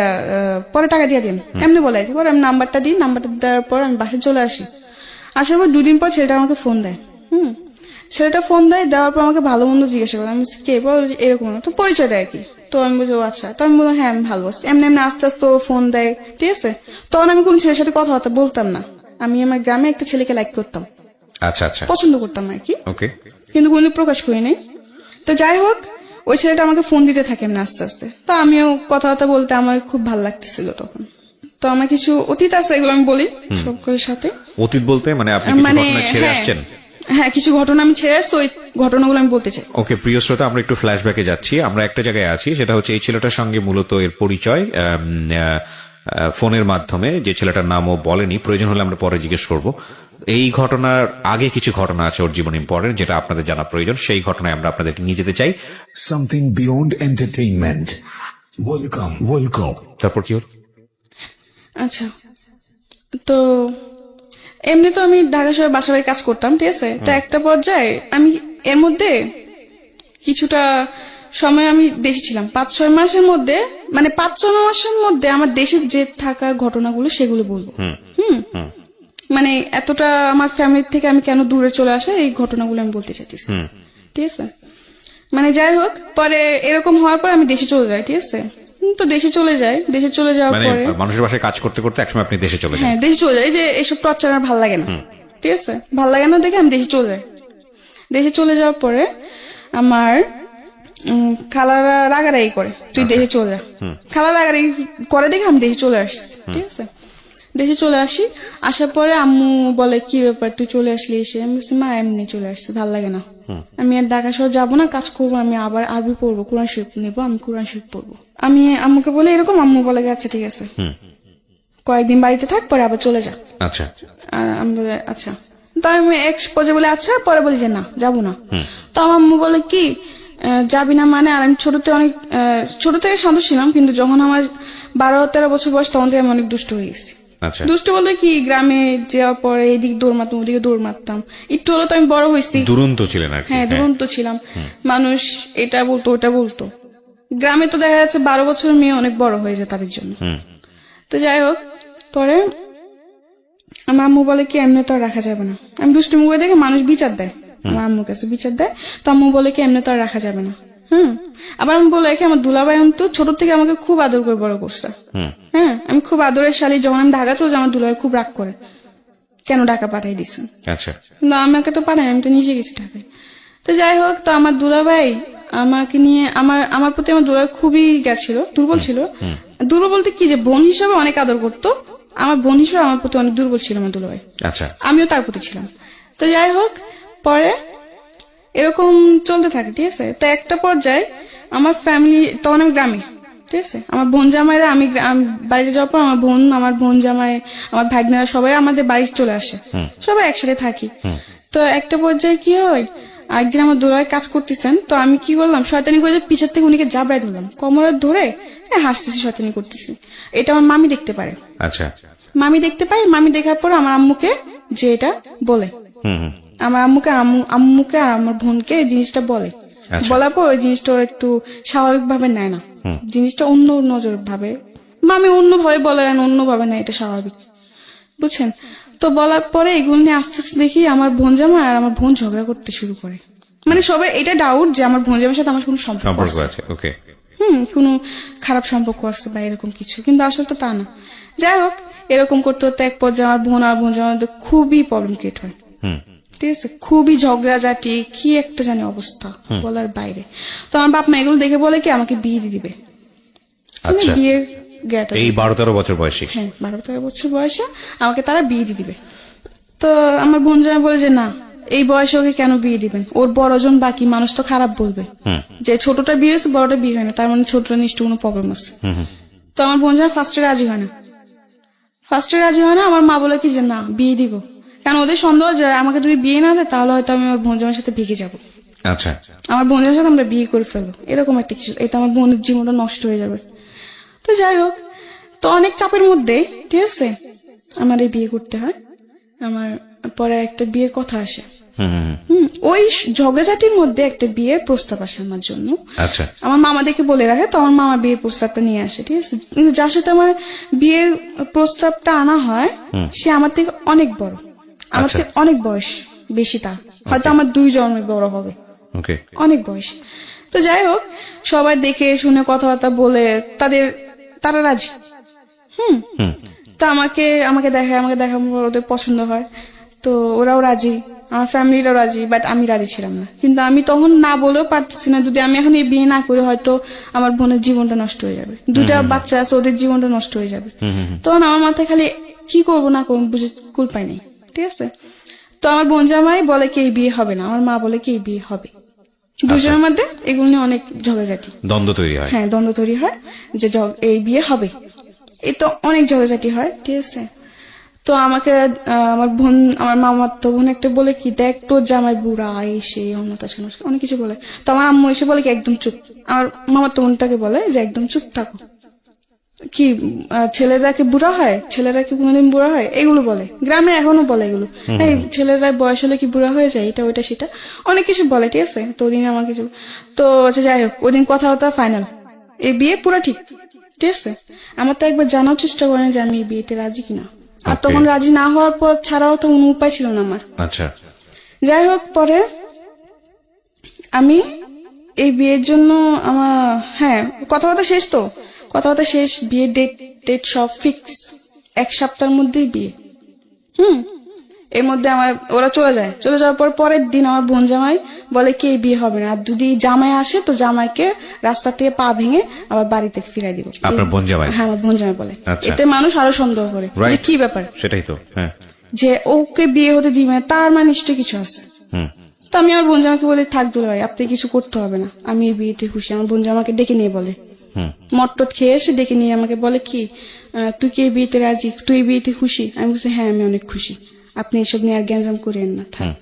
পরে টাকা দিয়ে দিন, এমনি বলে আর কি। পরে আমি নাম্বারটা দিই, নাম্বারটা দেওয়ার পর আমি বাসায় চলে আসি। আসার পর 2 দিন পর ছেলেটা আমাকে ফোন দেয়। ছেলেটা ফোন দেওয়ার পর আমাকে ভালো মন্দ জিজ্ঞাসা করে, আমি বলছি, কে? বল এরকম না, তো পরিচয় দেয় আর কি। তো আমি বলছি, ও আচ্ছা। তো আমি বললাম, হ্যাঁ আমি ভালো আছি। এমনি এমনি আস্তে আস্তে ও ফোন দেয়, ঠিক আছে। তখন আমি কোন ছেলের সাথে কথাবার্তা বলতাম না, আমি আমার গ্রামে একটা ছেলেকে লাইক করতাম, আচ্ছা আচ্ছা, পছন্দ করতাম আর কি, ওকে। কিন্তু কোনো প্রকাশ করি নাই। তো যাই হোক, ওই ছেলেটা আমাকে ফোন দিতে থাকে এমনি আস্তে আস্তে। তো আমিও কথাবার্তা বলতে আমার খুব ভালো লাগতেছিল তখন। তো আমার কিছু অতীত আছে, এগুলো আমি বলি সকলের সাথে। অতীত বলতে মানে আপনি কিছু মানে ঘটনা ছেড়ে হ্যাঁ, আসছেন? হ্যাঁ, কিছু ঘটনা আমি ছেড়ে আসছি, ওই ঘটনাগুলো আমি বলতে চাই। ওকে, প্রিয় শ্রোতা, আমরা একটু ফ্ল্যাশব্যাকে যাচ্ছি। আমরা একটা জায়গায় আছি, সেটা হচ্ছে এই ছেলেটার সঙ্গে মূলত এর পরিচয় ফোনের মাধ্যমে। যে ছেলেটার নামও বলেনি, প্রয়োজন হলে আমরা পরে জিজ্ঞেস করব। এই ঘটনার আগে কিছু ঘটনা আছে ওর জীবন ইম্পর্টেন্ট, যেটা আপনাদের জানা প্রয়োজন। সেই ঘটনায় আমরা আপনাদেরকে নিয়ে যেতে চাই। Something beyond entertainment. Welcome. তারপর কি হল? আচ্ছা, তো এমনি তো আমি ঢাকা শহরে বাসা বাড়ি কাজ করতাম, ঠিক আছে। তো একটা পর্যায়ে আমি এর মধ্যে কিছুটা সময় আমি দেশে ছিলাম, 5-6 মাসের মধ্যে, মানে 5-6 মাসের মধ্যে আমার দেশের যে থাকা ঘটনাগুলো সেগুলো বলবো। মানে এতটা আমার ফ্যামিলি থেকে আমি কেন দূরে চলে আসে, এই ঘটনাগুলো আমি বলতে চাইতেছি, ঠিক আছে। মানে যাই হোক, পরে এরকম হওয়ার পর আমি দেশে চলে যাই, ঠিক আছে। তো দেশে চলে যাওয়ার মানে পরে মানুষের বাসায় কাজ করতে করতে একসময় আপনি দেশে চলে যান? হ্যাঁ, দেশে চলে যাই। যে এসব টর্চার আমার ভালো লাগে না, ঠিক আছে, ভালো লাগে না দেখে আমি দেশে চলে যাই। দেশে চলে যাওয়ার পরে আমার খালারা রাগারাগি করে, তুই দেশে চলে যা। খালা রাগারাগি করে দেখে আমি দেশে চলে আসছি, ঠিক আছে। দেশে চলে আসি, আসার পরে আম্মু বলে, কি ব্যাপার তুই চলে আসলি এসে? আমি বলছি, মা এমনি চলে আসছি, ভালো লাগে না, আমি আর ঢাকা শহর যাবো না, কাজ করবো, আমি আবার আরবি পড়বো, কোরআন শরীফ নেবো, আমি কোরআন শরীফ পড়বো। আমি আম্মুকে বলে এরকম, আম্মু বলে আচ্ছা ঠিক আছে, কয়েকদিন বাড়িতে থাক, পরে আবার চলে যা। আচ্ছা। আর আমি বলে আচ্ছা। তো আমি এক পর্যায়ে বলে আচ্ছা, পরে বলি যে না যাবো না। তো আমার আম্মু বলে কি যাবি না মানে? আর আমি ছোট থেকে শান্ত ছিলাম, কিন্তু যখন আমার 12-13 বছর বয়স, তখন থেকে আমি অনেক দুষ্ট হয়ে গেছি। আচ্ছা। দুষ্ট বলতে কি, গ্রামে যাওয়ার পরে এদিকে দৌড় মারতাম, ওদিকে দৌড় মারতাম, একটু হলো তো আমি বড় হয়েছি। দুরন্ত ছিলেন আর কি? হ্যাঁ, দুরন্ত ছিলাম। মানুষ এটা বলতো ওটা বলতো, গ্রামে তো দেখা যাচ্ছে 12 বছরের মেয়ে অনেক বড় হয়ে যায় তাদের জন্য। তো যাই হোক, পরে আমার আম্মু বলে কি এমনি তো আর রাখা যাবে না। আমি দুষ্টুমি করে দেখে মানুষ বিচার দেয়, আমার আম্মুর কাছে বিচার দেয়। তো আম্মু বলে কি এমনি তো আর রাখা যাবে না। আবার আমি বলে কি, আমার দুলাভাই তো ছোট থেকে আমাকে খুব আদর করে বড় করছে। হ্যাঁ, আমি খুব আদরের শালী। যখন আমি ঢাকা চলে যাই, আমার দুলাভাই খুব রাগ করে, কেন ঢাকা পাঠাই দিচ্ছেন। আচ্ছা। না, আমাকে তো পাঠাই, আমি তো নিজে গেছি ঢাকায়। তো যাই হোক, তো আমার দুলাভাই আমাকে নিয়ে, আমার প্রতি আমার দুলাভাই খুবই গেছিল, দুর্বল ছিল। দুর্বল বলতে কি, যে বোন হিসাবে অনেক আদর করতো, আমার বোন হিসেবে আমার প্রতি অনেক দুর্বল ছিল আমার দুলাভাই। আচ্ছা। আমিও তার প্রতি ছিলাম। তো যাই হোক, পরে এরকম চলতে থাকে, ঠিক আছে। তো একটা পর্যায়ে আমার ফ্যামিলি, তখন আমি গ্রামে, ঠিক আছে, আমার বোন জামাইরা, আমি বাড়িতে যাওয়ার পর আমার বোন জামাই, আমার ভাগ্নেরা সবাই আমাদের বাড়ি চলে আসে, সবাই একসাথে থাকি। তো একটা পর্যায়ে কি হয়, একদিন আমার দুলাভাই কাজ করতেছেন, তো আমি কি করলাম, শয়তানি করে পিছের থেকে উনিকে জাবড়াই ধরলাম, কোমরে ধরে হাসতেছি, শয়তানি করতেছি। এটা আমার মামি দেখতে পারে। আচ্ছা। মামি দেখতে পাই, মামি দেখার পর আমার আম্মুকে যে এটা বলে, আমার আম্মুকে আর আমার বোনকে এই জিনিসটা বলে। আচ্ছা। বলার পর ওই জিনিসটা ওরা একটু স্বাভাবিক ভাবে নেয় না, জিনিসটা অন্য নজর ভাবে, বা আমি অন্যভাবে বলে অন্যভাবে নেয়, এটা স্বাভাবিক, বুঝছেন? তো বলার পরে এগুলো নিয়ে আস্তে আস্তে দেখি আমার বোন জামাই আর আমার বোন ঝগড়া করতে শুরু করে। মানে সবাই এটা ডাউট যে আমার বোন জামাইয়ের সাথে আমার কোনো সম্পর্ক সম্পর্ক আছে, আছে। ওকে। কোনো খারাপ সম্পর্ক আছে বা এরকম কিছু, কিন্তু আসলে তো তা না। যাই হোক, এরকম করতে করতে এক পর্যায়ে আমার বোন আর বোন জামাইয়ের মধ্যে খুবই প্রবলেম ক্রিয়েট হয়। ঠিক আছে, খুবই ঝগড়াঝাটি, কি একটা জানি অবস্থা বলার বাইরে। তো আমার বাপ মা এগুলো দেখে বলে কি আমাকে বিয়ে দিয়ে দিবে। আচ্ছা, বিয়ের গেট এই 12-13 বছর বয়সী। হ্যাঁ, 12-13 বছর বয়সে আমাকে তারা বিয়ে দিয়ে দিবে। তো আমার বোন জামাই বলে যে না, এই বয়সে ওকে কেন বিয়ে দিবেন, ওর বড়জন বাকি, মানুষ তো খারাপ বলবে যে ছোটটা বিয়ে হয়েছে বড়টা বিয়ে হয় না, তার মানে ছোটটা নিশ্চয় কোনো প্রবলেম আছে। তো আমার বোন জামাই ফার্স্টে রাজি হয় না। আমার মা বলে কি যে না, বিয়ে দিব, কারণ ওদের সন্দেহ যে আমাকে যদি বিয়ে না দেয় তাহলে হয়তো আমি আমার বোন জামাইয়ের সাথে ভেগে যাবো, আচ্ছা। আমার বোন জামাইয়ের সাথে আমরা বিয়ে করে ফেলবো, এরকম একটা কিছু, এটা আমার বোনের জীবনটা নষ্ট হয়ে যাবে। তো যাই হোক, তো অনেক চাপের মধ্যে, ঠিক আছে, আমার এই বিয়ে করতে হয়। আমার পরে একটা বিয়ের কথা আসে। ওই ঝগড়াঝাটির মধ্যে একটা বিয়ের প্রস্তাব আসে আমার জন্য। আচ্ছা। আমার মামা দেখে বলে রাখে, তো আমার মামা বিয়ের প্রস্তাবটা নিয়ে আসে, ঠিক আছে। কিন্তু যার সাথে আমার বিয়ের প্রস্তাবটা আনা হয় সে আমার থেকে অনেক বড়, আমার থেকে অনেক বয়স বেশি, তার হয়তো আমার 2 জন্মে বড় হবে, ওকে। অনেক বয়স। তো যাই হোক, সবাই দেখে শুনে কথাবার্তা বলে তারা রাজি। তো আমাকে দেখে ওদের পছন্দ হয়, তো ওরাও রাজি, আমার ফ্যামিলিরাও রাজি, বাট আমি রাজি ছিলাম না। কিন্তু আমি তখন না বলেও পারতেছি না, যদি আমি এখন এই বিয়ে না করি হয়তো আমার বোনের জীবনটা নষ্ট হয়ে যাবে, 2টা বাচ্চা আছে, ওদের জীবনটা নষ্ট হয়ে যাবে। তখন আমার মাথায় খালি কি করবো না করবো বুঝে কুল পাই নাই, ঠিক আছে। তো আমার বোন জামাই বলে কি এই বিয়ে হবে না, আমার মা বলে কি এই বিয়ে হবে। দুজনের মধ্যে এগুলো নিয়ে অনেক ঝগড়াঝাটি, দ্বন্দ্ব তৈরি হয়। হ্যাঁ, দ্বন্দ্ব তৈরি হয় যে এই বিয়ে হবে, এই তো অনেক ঝগড়াঝাটি হয়, ঠিক আছে। তো আমাকে আমার মামার তো বোন একটা বলে কি, দেখ তোর জামাই বুড়া, এই সেই অনেক কিছু বলে। তো আমার আম্মু এসে বলে কি একদম চুপ, আমার মামার তো বোনটাকে বলে যে একদম চুপ থাকো, কি ছেলেরা কি বুড়া হয়, ছেলেরা কি কোনোদিন বুড়া হয়, এগুলো বলে, গ্রামে এখনো বলে এগুলো, এই ছেলেরা বয়স হলে কি বুড়া হয়ে যায়, এটা ওইটা সেটা অনেক কিছু বলে, ঠিক আছে। তো ওদিন আমার কিছু, তো আচ্ছা যাই হোক, ওদিন কথাবার্তা ফাইনাল, এই বিয়ে পুরো ঠিক আছে। আমার তো একবার জানার চেষ্টা করেন যে আমি এই বিয়েতে রাজি কিনা, আর তখন রাজি না হওয়ার পর ছাড়াও তো কোনো উপায় ছিল না আমার। আচ্ছা। যাই হোক, পরে আমি এই বিয়ের জন্য আমার, হ্যাঁ, কথাবার্তা শেষ, বিয়ের ডেট সব ফিক্স, 1 সপ্তাহের মধ্যেই বিয়ে। এর মধ্যে ওরা চলে যাওয়ার পর পরের দিন আমার বোন জামাই বলে কি এই বিয়ে হবে না, আর যদি জামাই আসে তো জামাইকে রাস্তা থেকে পা ভেঙে আবার বাড়িতে ফিরাই দিব। আপনার বোন জামাই? হ্যাঁ, আমার বোন জামাই বলে। আচ্ছা। এতে মানুষ আরো সন্দেহ করে যে কি ব্যাপার, সেটাই তো, হ্যাঁ, যে ওকে বিয়ে হতে দিবে, তার মানে নিশ্চয়ই কিছু আছে। তো আমি আমার বোন জামাকে বলি থাক দুলা ভাই, আপনি কিছু করতে হবে না, আমি এই বিয়েতে খুশি। আমার বোন জামাকে ডেকে নিয়ে বলে, মটটট খেয়ে এসে ডেকে নিয়ে আমাকে বলে কি তুই কি এই বিয়েতে রাজি, তুই এই বিয়েতে খুশি? আমি বলছি হ্যাঁ, আমি অনেক খুশি, আপনি এসব নিয়ে আর গ্যাঞ্জাম করেন না, থাক,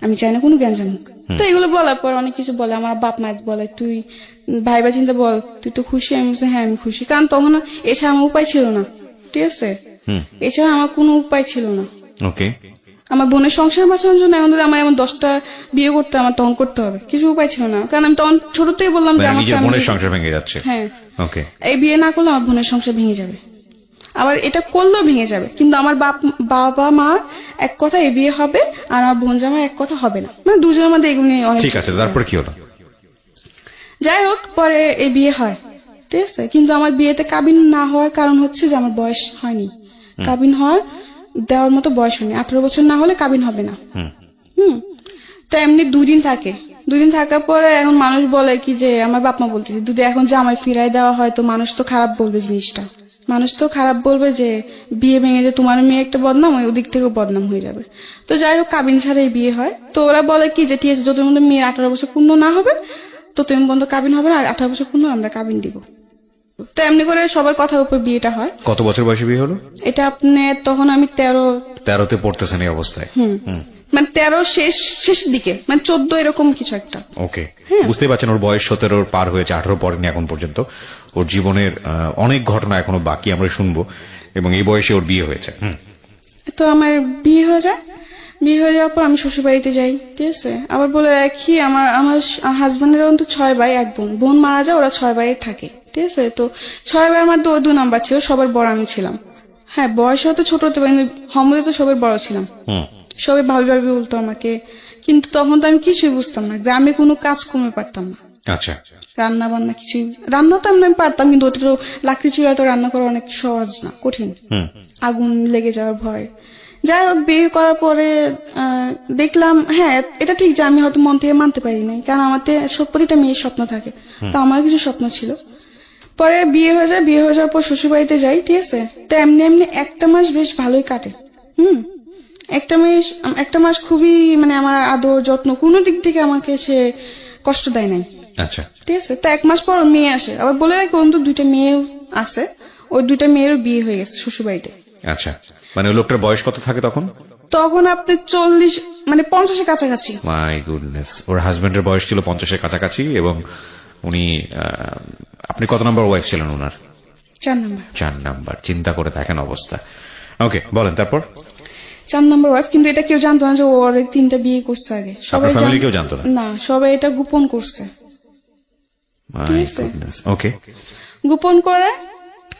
আমি চাই না কোনো গ্যাঞ্জাম হোক। তো এগুলো বলার পর অনেক কিছু বলে, আমার বাপ মা বলে তুই ভাইবা চিন্তা বল, তুই তো খুশি? আমি বলছি হ্যাঁ আমি খুশি, কারণ তখন এছাড়া আমার উপায় ছিল না, ঠিক আছে, এছাড়া আমার কোনো উপায় ছিল না। ওকে। আমার বোনের সংসার বাঁচানোর জন্য এখন যদি আমার এমন 10টা বিয়ে করতে আমার তখন করতে হবে, কিছু উপায় ছিল না, কারণ আমি তখন ছোট থেকে বললাম যে আমার বোনের সংসার ভেঙে যাচ্ছে। হ্যাঁ, ওকে, এই বিয়ে না করলে আমার বোনের সংসার ভেঙে যাবে, আবার এটা করলেও ভেঙে যাবে, কিন্তু আমার বাবা মা এক কথা এই বিয়ে হবে, আর আমার বোন জামাই এক কথা হবে না, মানে দুজনের মধ্যে এগুলো নিয়ে অনেক। ঠিক আছে, তারপর কি হলো? যাই হোক, পরে এই বিয়ে হয়, ঠিক আছে, কিন্তু আমার বিয়েতে কাবিন না হওয়ার কারণ হচ্ছে যে আমার বয়স হয়নি, কাবিন দেওয়ার মতো বয়স হয়নি, 18 বছর না হলে কাবিন হবে না। তো এমনি 2 দিন থাকার পরে এখন মানুষ বলে কি যে, আমার বাপ মা বলতেছে যদি এখন জামাই ফিরাই দেওয়া হয় তো মানুষ তো খারাপ বলবে, জিনিসটা মানুষ তো খারাপ বলবে যে বিয়ে ভেঙে যে তোমার মেয়ে একটা বদনাম, ওই দিক থেকেও বদনাম হয়ে যাবে। তো যাই হোক, কাবিন ছাড়াই বিয়ে হয়। তো ওরা বলে কি যে ঠিক আছে, যত মধ্যে মেয়ে 18 বছর পূর্ণ না হবে তো তুমি বন্ধু কাবিন হবে না, আর 18 বছর পূর্ণ আমরা কাবিন দিব। তো এমনি করে সবার কথার উপর বিয়েটা হয়। কত বছর বয়সে বিয়ে হলো এটা? আপনার তখন আমি 13তে পড়তেছেন এই অবস্থায়? মানে 13 শেষের দিকে, মানে 14 এরকম কিছু একটা। ওকে, বুঝতে পারছেন ওর বয়স 17 পার হয়েছে, 18 পড়েনি এখন পর্যন্ত। ওর জীবনের অনেক ঘটনা এখনো বাকি, আমরা শুনবো, এবং এই বয়সে ওর বিয়ে হয়েছে। তো আমার বিয়ে হয়ে যায়, বিয়ে হয়ে যাওয়ার পর আমি শ্বশুর বাড়িতে যাই, ঠিক আছে। আবার বলে রাখি আমার আমার হাজবেন্ডের তো 6 ভাই 1 বোন। বোন মারা যায়, ওরা 6 ভাই থাকে, ঠিক আছে। তো 6 ভাইয়ের মধ্যে ও 2 নাম্বার ছিল, সবার বড় আমি ছিলাম। হ্যাঁ, বয়সে তো ছোট হতে পারি, হমদে তো সবার বড় ছিলাম। সবাই ভাবি ভাবি বলতো আমাকে, কিন্তু তখন তো আমি কিছুই বুঝতাম না, গ্রামে কোনো কাজ কমে পারতাম না। আচ্ছা, রান্না বান্না কিছু, রান্না তো আমি পারতাম, কিন্তু ওটা তো লাকড়ি চুলায় তো রান্না করা অনেক সহজ না, কঠিন। আগুন লেগে যাওয়ার ভয়। যাই হোক, বিয়ে করার পরে দেখলাম, হ্যাঁ এটা ঠিক যে আমি হয়তো মন থেকে মানতে পারি নাই, কারণ আমার প্রতিটা মেয়ের স্বপ্ন থাকে, তো আমার কিছু স্বপ্ন ছিল। পরে বিয়ে হয়ে যায়, বিয়ে হয়ে যাওয়ার পর শ্বশুর বাড়িতে যাই, ঠিক আছে। তো এমনি এমনি 1 মাস বেশ ভালোই কাটে। একটা মাস খুবই মানে আমার আদর যত্ন কোনো দিক থেকে আমাকে সে কষ্ট দেয় নাই। আচ্ছা, ঠিক আছে। তো 1 মাস পর ওর মেয়ে আসে, আবার বলে রাখি ওর তো 2টা মেয়ে আছে, ওই 2টা মেয়েরও বিয়ে হয়ে গেছে শ্বশুর বাড়িতে। আচ্ছা, মানে ওই লোকটার বয়স কত থাকে তখন? তখন আপনি 40 মানে 50-এর কাছাকাছি। মাই গুডনেস, ওর হাজবেন্ডের বয়স ছিল 50-এর কাছাকাছি, এবং উনি আপনি কত নাম্বার ওয়াইফ ছিলেন ওনার? 4 নাম্বার। 4 নাম্বার। চিন্তা করে দেখেন অবস্থা। ওকে, বলেন তারপর। 4 নাম্বার ওয়াইফ, কিন্তু এটা কেউ জানতো না যে ওর 3টা বিয়ে করছে আগে। আপনার ফ্যামিলি কেউ জানতো না? না, সবাই এটা গোপন করছে। My goodness. ওকে, গোপন করে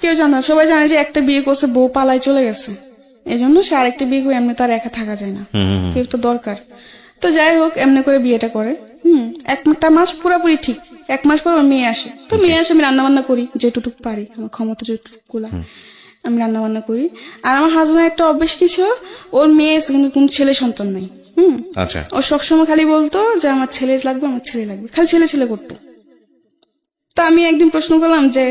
কেউ জানে না, সবাই জানে যে একটা বিয়ে করছে, বউ পালায় চলে গেছে, এই জন্য সে আরেকটা বিয়ে করে, এমনি তার একা থাকা যায় না, কেউ তো দরকার। তো যাই হোক, এমনি করে বিয়েটা করে। 1টা মাস পুরোপুরি ঠিক। 1 মাস পর ওর মেয়ে আসে। তো মেয়ে আসে, আমি রান্না বান্না করি যেটুকু পারি, আমার ক্ষমতা যেটুকু আমি রান্না বান্না করি। আর আমার হাজবেন্ড একটা অভ্যেস কি ছিল, ওর মেয়ে এসে কিন্তু কোন ছেলে সন্তান নাই। আচ্ছা, ও সবসময় খালি বলতো যে আমার ছেলে লাগবে, আমার ছেলে লাগবে, খালি ছেলে ছেলে করতো। তো আমি একদিন প্রশ্ন করলাম যে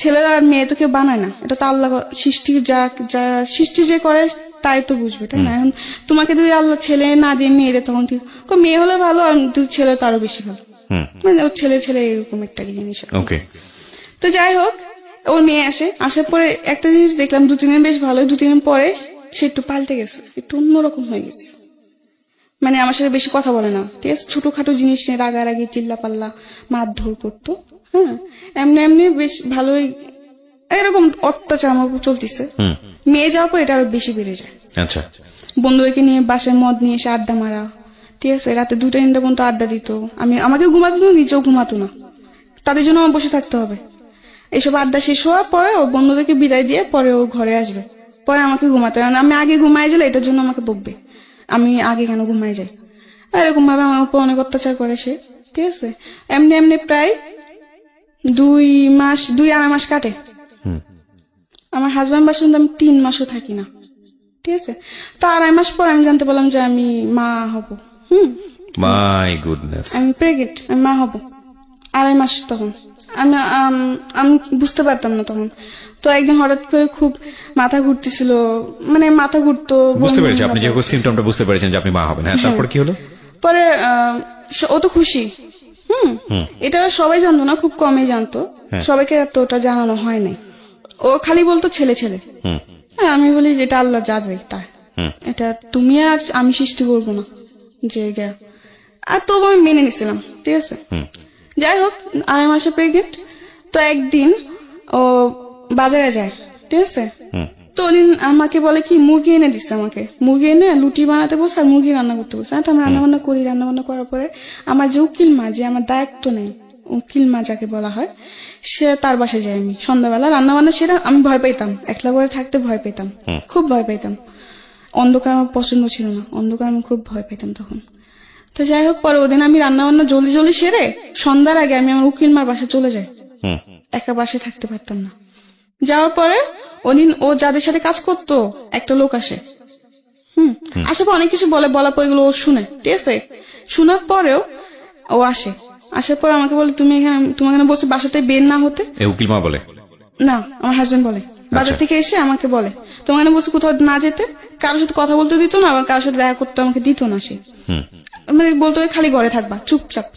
ছেলে আর মেয়ে তো কেউ বানায় না, এটা তো আল্লাহ সৃষ্টি, যা যা সৃষ্টি যে করে তাই তো বুঝবে, তাই না? এখন তোমাকে যদি আল্লাহ ছেলে না দিয়ে মেয়ে দেয়, তখন মেয়ে হলে ভালো, আর ছেলে তো আরো বেশি ভালো, মানে ওর ছেলে ছেলে এরকম একটা জিনিস। ওকে। তো যাই হোক, ওর মেয়ে আসে, আসার পরে একটা জিনিস দেখলাম, 2-3 দিন বেশ ভালো, 2-3 দিন পরে সে একটু পাল্টে গেছে, একটু অন্যরকম হয়ে গেছে। মানে আমার সাথে বেশি কথা বলে না, ঠিক আছে। ছোটখাটো জিনিস নিয়ে রাগারাগি, চিল্লা পাল্লা, মারধর করতো। হ্যাঁ, এমনি এমনি বেশ ভালোই এরকম অত্যাচার আমার উপর চলতেছে। মেয়ে যাওয়ার পর এটা আরো বেশি বেড়ে যায়। আচ্ছা, বন্ধুদেরকে নিয়ে বাসায় মদ নিয়ে এসে আড্ডা মারা, ঠিক আছে। রাতে 2টা-3টা পর্যন্ত আড্ডা দিত। আমাকে ঘুমাতো না, নিজেও ঘুমাতো না, তাদের জন্য আমার বসে থাকতে হবে। এইসব আড্ডা শেষ হওয়ার পরে ও বন্ধুদেরকে বিদায় দিয়ে পরে ও ঘরে আসবে, পরে আমাকে ঘুমাতে হবে। আমি আগে ঘুমাই গেলে এটার জন্য আমাকে বকবে, আমি আগে কেন ঘুমাই যাই। এরকম ভাবে আমার উপর অনেক অত্যাচার করে সে, ঠিক আছে। এমনি এমনি প্রায় 2-2.5 মাস কাটে। আমার হাজবেন্ড বাসা কিন্তু আমি 3 মাসও থাকি না, ঠিক আছে। তো 2.5 মাস পর আমি জানতে পারলাম যে আমি মা হব। মাই গুডনেস, আমি প্রেগনেন্ট, আমি মা হব। 2.5 মাস তখন আমি বুঝতে পারতাম না তখন। তো একদিন হঠাৎ করে খুব মাথা ঘুরতেছিল, মানে মাথা ঘুরতো। বুঝতে পেরেছি আপনি যে সিমটমটা বুঝতে পেরেছেন যে আপনি মা হবেন। হ্যাঁ, তারপর কি হলো? পরে ও তো খুশি। এটা সবাই জানতো না, খুব কমই জানতো, সবাইকে তো ওটা জানানো হয় নাই। ও খালি বলতো ছেলে ছেলে। হ্যাঁ, আমি বলি যে এটা আল্লাহ যা যায় তা, এটা তুমি আর আমি সৃষ্টি করবো না যে। আর তবু আমি মেনে নিছিলাম, ঠিক আছে। যাই হোক, 2.5 মাসে প্রেগনেন্ট। তো একদিন ও বাজারে যায়, ঠিক আছে। তো ওদিন আমাকে বলে কি, মুরগি এনে দিচ্ছে আমাকে, মুরগি এনে লুটি বানাতে বসে আর মুরগি রান্না করতে বসে। তো আমি রান্না বান্না করি, রান্না বান্না করার পরে আমার যে উকিল মা, যে আমার দায়িত্ব নেই, উকিল মা যাকে বলা হয়, সে তার বাসায় যাই আমি সন্ধ্যাবেলা। রান্না বান্না সেটা আমি ভয় পেতাম, একলা করে থাকতে ভয় পেতাম, খুব ভয় পেতাম। অন্ধকার আমার পছন্দ ছিল না, অন্ধকার আমি খুব ভয় পেতাম তখন। তো যাই হোক, পরে ওদিন আমি রান্না বান্না জলদি জলদি সেরে সন্ধ্যার আগে আমি আমার উকিল মার বাসায় চলে যাই, একা বাসায় থাকতে পারতাম না। যাওয়ার পরে ওদিন ও যাদের সাথে কাজ করতো একটা লোক আসে। আসার পর অনেক কিছু বলার পর এগুলো ও শুনে, ঠিক আছে। শোনার পরেও ও আসে, আসার পর আমাকে বলে তুমি এখানে বসে বাসাতে বের না হতে। উকিল মা বলে না, আমার হাজবেন্ড বলে, বাজার থেকে এসে আমাকে বলে তোমার এখানে বসে কোথাও না যেতে, কারোর সাথে কথা বলতে দিত না, আবার কারোর সাথে দেখা করতে আমাকে দিত না। সে মানে বলতো খালি ঘরে থাকবা চুপচাপ,